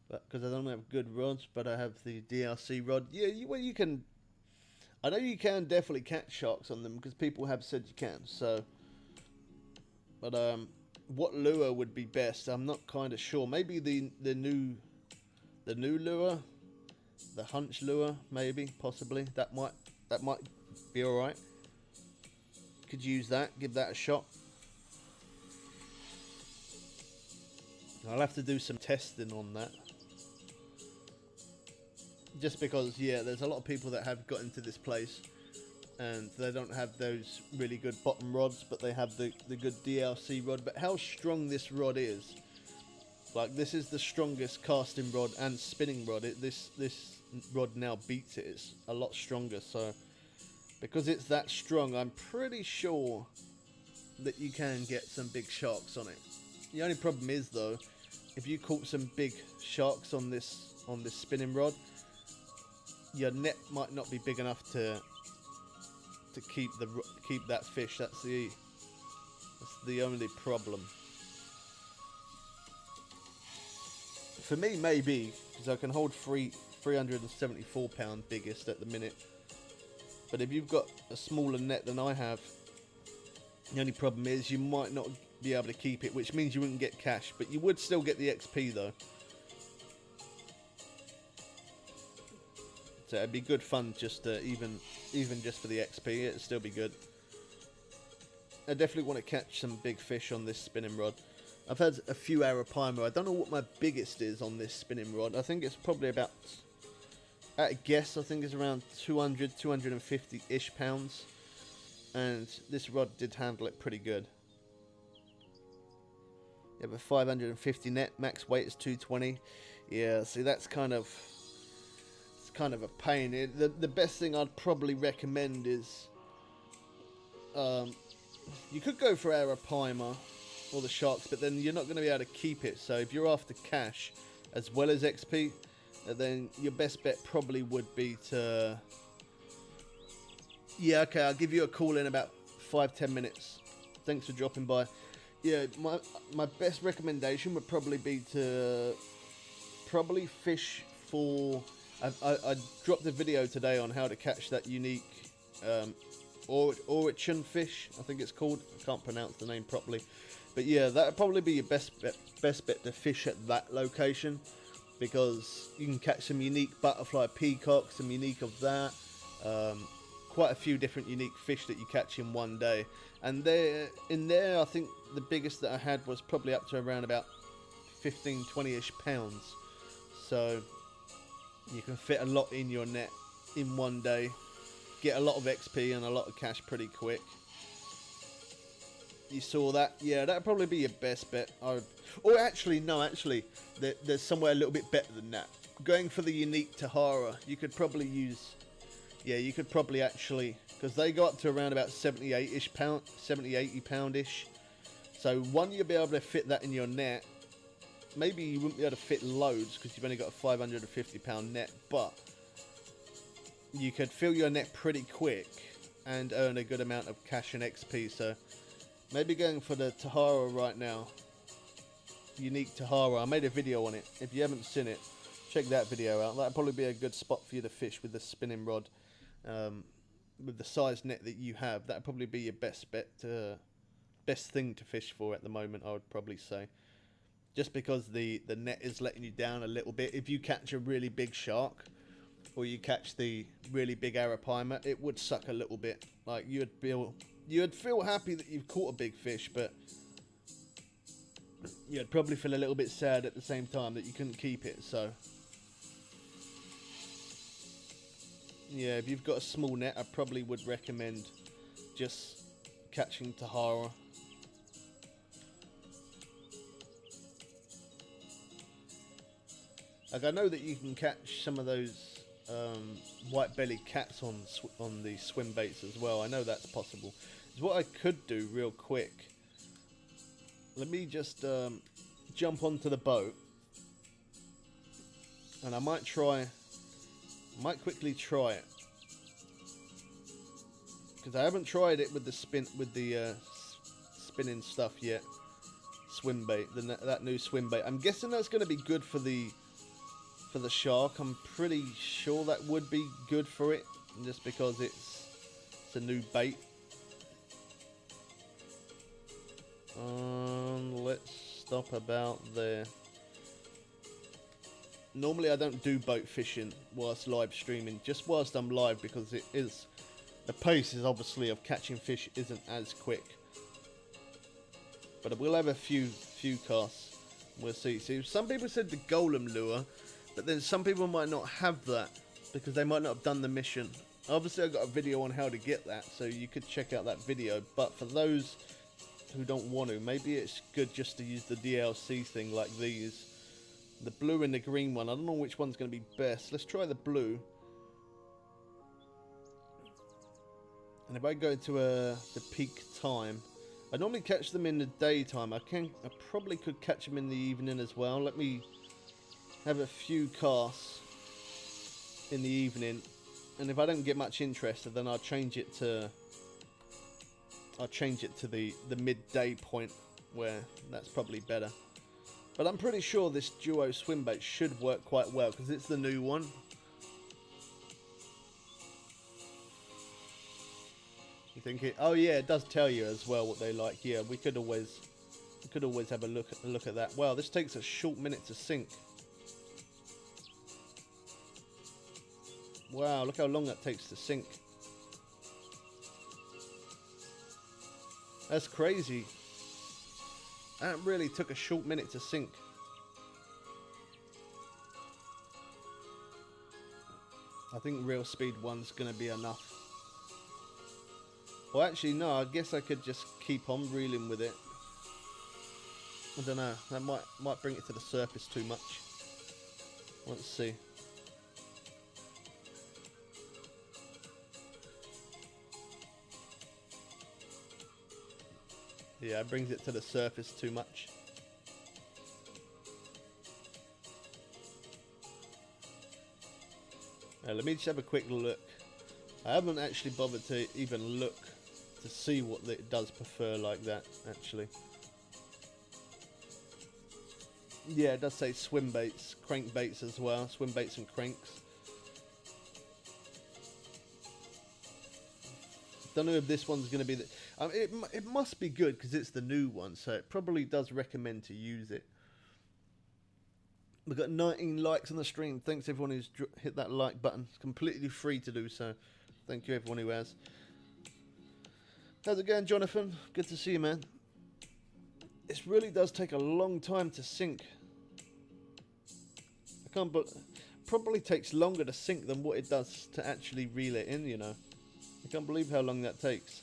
But because I don't have good rods, but I have the DLC rod. Yeah, well, you can. I know you can definitely catch sharks on them because people have said you can. So, but what lure would be best? I'm not kind of sure. Maybe the new lure, the hunch lure, maybe possibly that might be all right. Could use that. Give that a shot. I'll have to do some testing on that. Just because, yeah, there's a lot of people that have got into this place and they don't have those really good bottom rods, but they have the good DLC rod. But how strong this rod is, like this is the strongest casting rod and spinning rod. This rod now beats it. It's a lot stronger. So because it's that strong, I'm pretty sure that you can get some big sharks on it. The only problem is though, if you caught some big sharks on this spinning rod, your net might not be big enough to keep that fish. That's the only problem. For me, maybe because I can hold 374 pound biggest at the minute. But if you've got a smaller net than I have, the only problem is you might not be able to keep it, which means you wouldn't get cash, but you would still get the XP though. So it'd be good fun just to, even just for the XP, it'd still be good. I definitely want to catch some big fish on this spinning rod. I've had a few arapaima. I don't know what my biggest is on this spinning rod. I think it's probably about, at a guess, I think it's around 200, 250-ish pounds. And this rod did handle it pretty good. You have a 550 net, max weight is 220. Yeah, see that's kind of a pain. The best thing I'd probably recommend is you could go for arapaima or the sharks, but then you're not going to be able to keep it. So if you're after cash as well as XP, then your best bet probably would be to, yeah, okay, I'll give you a call in about 5-10 minutes. Thanks for dropping by. Yeah, my best recommendation would probably be to fish for, I dropped a video today on how to catch that unique orichin fish, I think it's called. I can't pronounce the name properly. But yeah, that would probably be your best bet to fish at that location, because you can catch some unique butterfly peacock, some unique of that, quite a few different unique fish that you catch in one day. And in there, I think the biggest that I had was probably up to around about 15, 20-ish pounds. So you can fit a lot in your net in one day, get a lot of XP and a lot of cash pretty quick. You saw that? Yeah, that'd probably be your best bet. Or actually, no, there's somewhere a little bit better than that. Going for the unique Tahara, you could probably use, yeah, you could probably actually, because they go up to around about 70-80 pound-ish. So one, you'll be able to fit that in your net. Maybe you wouldn't be able to fit loads because you've only got a 550 pound net, but you could fill your net pretty quick and earn a good amount of cash and XP. So maybe going for the Tahara right now. Unique Tahara. I made a video on it. If you haven't seen it, check that video out. That'd probably be a good spot for you to fish with the spinning rod. With the size net that you have, that'd probably be your best bet, best thing to fish for at the moment, I would probably say. Just because the net is letting you down a little bit. If you catch a really big shark, or you catch the really big arapaima, it would suck a little bit. Like you'd feel happy that you've caught a big fish, but you'd probably feel a little bit sad at the same time that you couldn't keep it. So yeah, if you've got a small net, I probably would recommend just catching Tahara. Like I know that you can catch some of those white-bellied cats on the swim baits as well. I know that's possible. It's what I could do real quick. Let me just jump onto the boat, and I might quickly try it. because I haven't tried it with the spinning stuff yet. Swim bait, that new swim bait. I'm guessing that's going to be good for the shark. I'm pretty sure that would be good for it, just because it's a new bait. Let's stop about there. Normally I don't do boat fishing whilst live streaming, just whilst I'm live, because the pace is obviously of catching fish isn't as quick. But we'll have a few casts. We'll see. See, some people said the golem lure, but then some people might not have that because they might not have done the mission. Obviously, I've got a video on how to get that, so you could check out that video. But for those who don't want to, maybe it's good just to use the DLC thing like these. The blue and the green one. I don't know which one's going to be best. Let's try the blue. And if I go to the peak time, I normally catch them in the daytime. I probably could catch them in the evening as well. Let me have a few casts in the evening, and if I don't get much interest, then I'll change it to the midday point, where that's probably better. But I'm pretty sure this duo swim bait should work quite well because it's the new one. You think it? Oh yeah, it does tell you as well what they like. Yeah, we could always have a look at that. Wow, this takes a short minute to sink. Wow, look how long that takes to sink. That's crazy. That really took a short minute to sink. I think real speed 1's gonna be enough. Well, actually, no, I guess I could just keep on reeling with it. I don't know, that might bring it to the surface too much. Let's see. Yeah, it brings it to the surface too much. Now, let me just have a quick look. I haven't actually bothered to even look to see what it does prefer like that, actually. Yeah, it does say swim baits, crank baits as well. Swim baits and cranks. Don't know if this one's going to be the... it must be good because it's the new one, so it probably does recommend to use it. We've got 19 likes on the stream. Thanks everyone who's hit that like button. It's completely free to do so. Thank you everyone who has. How's it going, Jonathan? Good to see you, man. This really does take a long time to sink. Probably takes longer to sink than what it does to actually reel it in, you know. I can't believe how long that takes.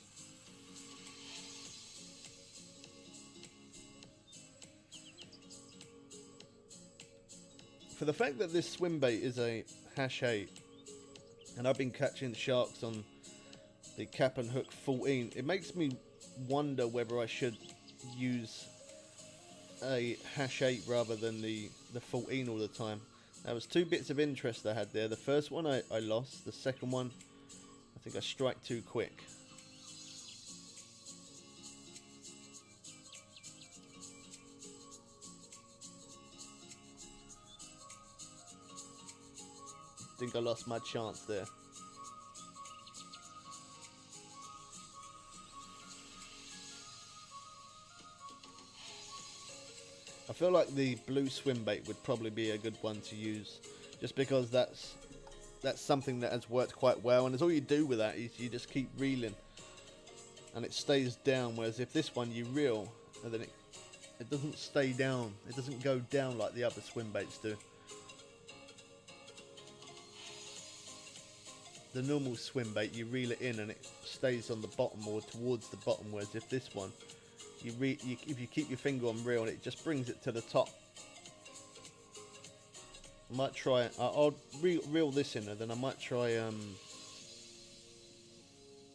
For the fact that this swim bait is a #8, and I've been catching sharks on the cap and hook 14, it makes me wonder whether I should use a #8 rather than the 14 all the time. There was 2 bits of interest I had there. The first one I lost. The second one, I think I strike too quick. I think I lost my chance there. I feel like the blue swim bait would probably be a good one to use, just because that's something that has worked quite well, and all you do with that is you just keep reeling and it stays down, whereas if this one you reel and then it doesn't stay down, it doesn't go down like the other swim baits do. The normal swim bait, you reel it in and it stays on the bottom or towards the bottom, whereas if this one if you keep your finger on reel, and it just brings it to the top. I might try it. I'll reel this in, and then I might try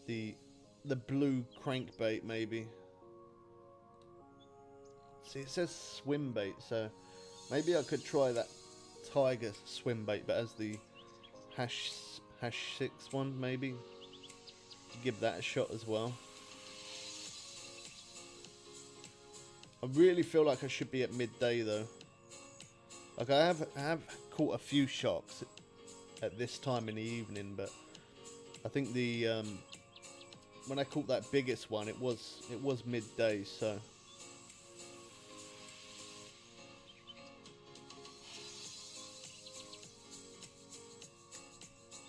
the blue crankbait maybe. See, it says swim bait, so maybe I could try that tiger swim bait, but as the #6 one maybe. give that a shot as well. I really feel like I should be at midday though. Like I have caught a few sharks at this time in the evening, but I think the when I caught that biggest one, it was midday, so.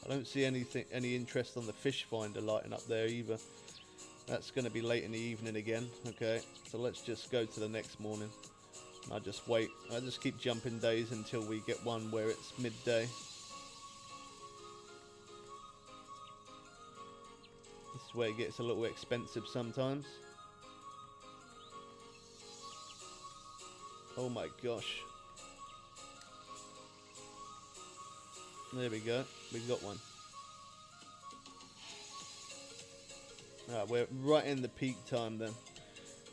I don't see any interest on the fish finder lighting up there either. That's going to be late in the evening again. Okay, so let's just go to the next morning. I just wait. I just keep jumping days until we get one where it's midday. This is where it gets a little expensive sometimes. Oh my gosh. There we go. We've got one. Alright, we're right in the peak time then.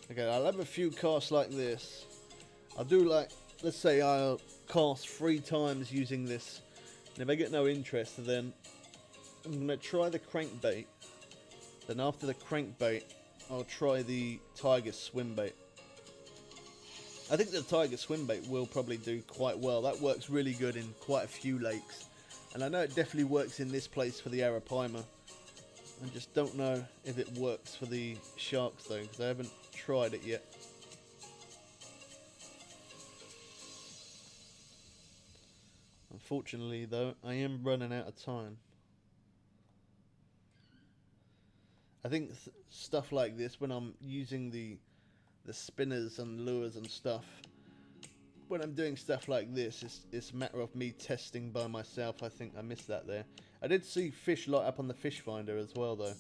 Okay, I'll have a few casts like this. I'll do like, let's say I'll cast 3 times using this. And if I get no interest, then I'm going to try the crankbait. Then after the crankbait, I'll try the tiger swim bait. I think the tiger swim bait will probably do quite well. That works really good in quite a few lakes. And I know it definitely works in this place for the arapaima. I just don't know if it works for the sharks though, because I haven't tried it yet. Unfortunately though, I am running out of time. I think stuff like this, when I'm using the spinners and lures and stuff, when I'm doing stuff like this, it's a matter of me testing by myself. I think I missed that there. I did see fish light up on the fish finder as well though.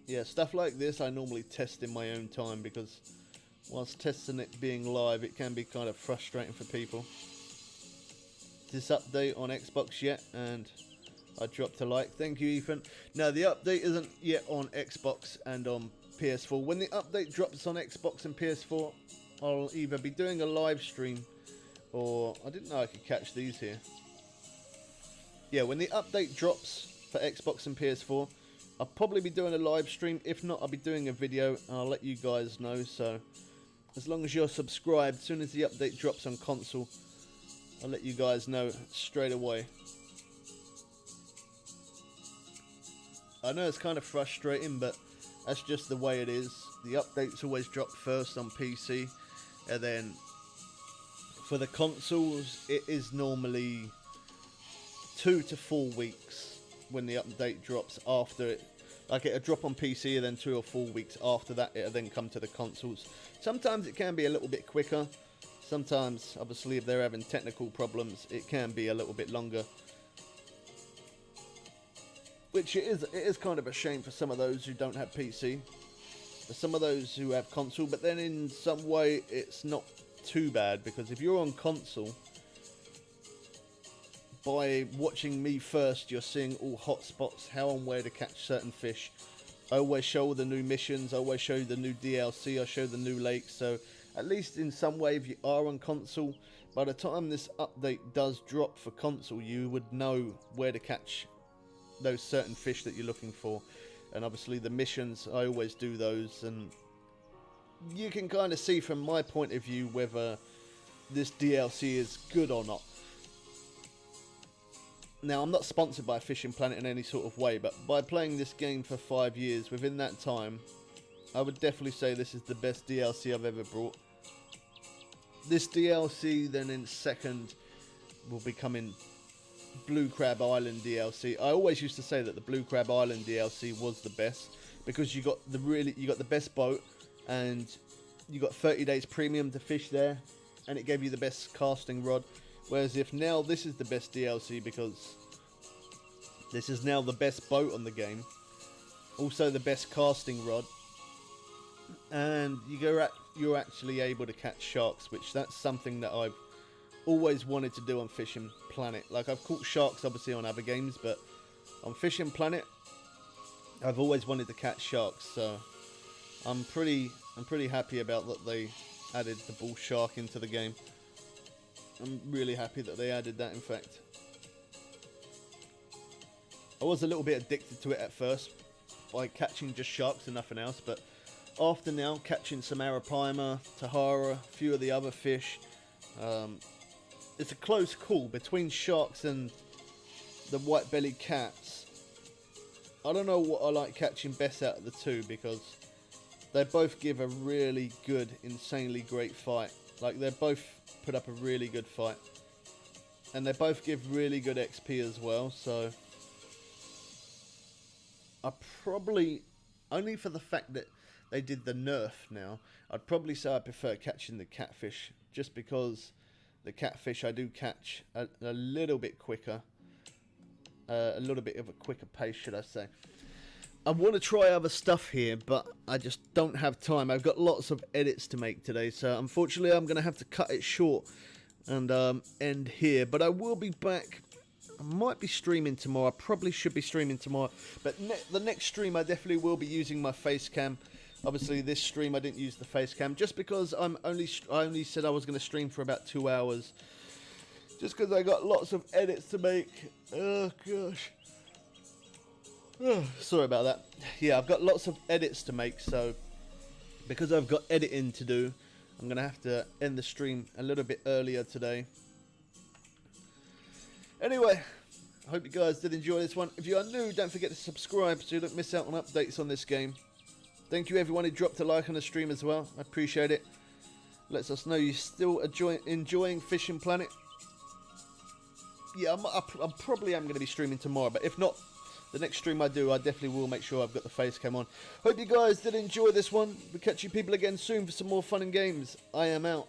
Yeah, stuff like this I normally test in my own time, because whilst testing it being live, it can be kind of frustrating for people. This update on Xbox yet? And I dropped a like. Thank you, Ethan. No, the update isn't yet on Xbox and on PS4. When the update drops on Xbox and PS4, I'll either be doing a live stream, or I didn't know I could catch these here. Yeah, when the update drops for Xbox and PS4, I'll probably be doing a live stream. If not, I'll be doing a video and I'll let you guys know. So as long as you're subscribed, as soon as the update drops on console, I'll let you guys know straight away. I know it's kind of frustrating, but that's just the way it is. The updates always drop first on PC, and then for the consoles it is normally 2 to 4 weeks when the update drops after it. Like, it'll drop on PC and then 2 or 4 weeks after that it'll then come to the consoles. Sometimes it can be a little bit quicker. Sometimes, obviously, if they're having technical problems, it can be a little bit longer. Which it is kind of a shame for some of those who don't have PC. For some of those who have console, but then in some way it's not too bad, because if you're on console, by watching me first, you're seeing all hotspots, how and where to catch certain fish. I always show all the new missions, I always show you the new DLC, I show the new lakes, so at least in some way, if you are on console, by the time this update does drop for console, you would know where to catch those certain fish that you're looking for. And obviously the missions, I always do those, and you can kind of see from my point of view whether this DLC is good or not. Now, I'm not sponsored by Fishing Planet in any sort of way, but by playing this game for 5 years, within that time, I would definitely say this is the best DLC I've ever brought. This DLC then in second will be coming Blue Crab Island DLC. I always used to say that the Blue Crab Island DLC was the best, because you got the best boat, and you got 30 days premium to fish there, and it gave you the best casting rod. Whereas if now this is the best DLC, because this is now the best boat on the game, also the best casting rod, and you're actually able to catch sharks, which that's something that I've always wanted to do on Fishing Planet. Like, I've caught sharks obviously on other games, but on Fishing Planet I've always wanted to catch sharks, so I'm pretty happy about that they added the bull shark into the game. I'm really happy that they added that, in fact. I was a little bit addicted to it at first, by catching just sharks and nothing else, but after now catching some arapaima, tahara, a few of the other fish. It's a close call between sharks and the white-bellied cats. I don't know what I like catching best out of the two, because they both give a really good, insanely great fight. Like, they both put up a really good fight. And they both give really good XP as well, so I probably, only for the fact that they did the nerf now, I'd probably say I prefer catching the catfish, just because the catfish I do catch a little bit quicker, a little bit of a quicker pace, should I say. I want to try other stuff here, but I just don't have time. I've got lots of edits to make today, so unfortunately I'm going to have to cut it short and end here. But I will be back. I might be streaming tomorrow. I probably should be streaming tomorrow. But the next stream I definitely will be using my face cam. Obviously this stream I didn't use the face cam, just because I only said I was going to stream for about 2 hours. Just because I got lots of edits to make. Oh gosh. Oh, sorry about that. Yeah, I've got lots of edits to make, so because I've got editing to do, I'm going to have to end the stream a little bit earlier today. Anyway, I hope you guys did enjoy this one. If you are new, don't forget to subscribe so you don't miss out on updates on this game. Thank you everyone who dropped a like on the stream as well. I appreciate it. Lets us know you're still enjoying Fishing Planet. Yeah, I probably am going to be streaming tomorrow, but if not, the next stream I do, I definitely will make sure I've got the face cam on. Hope you guys did enjoy this one. We'll catch you people again soon for some more fun and games. I am out.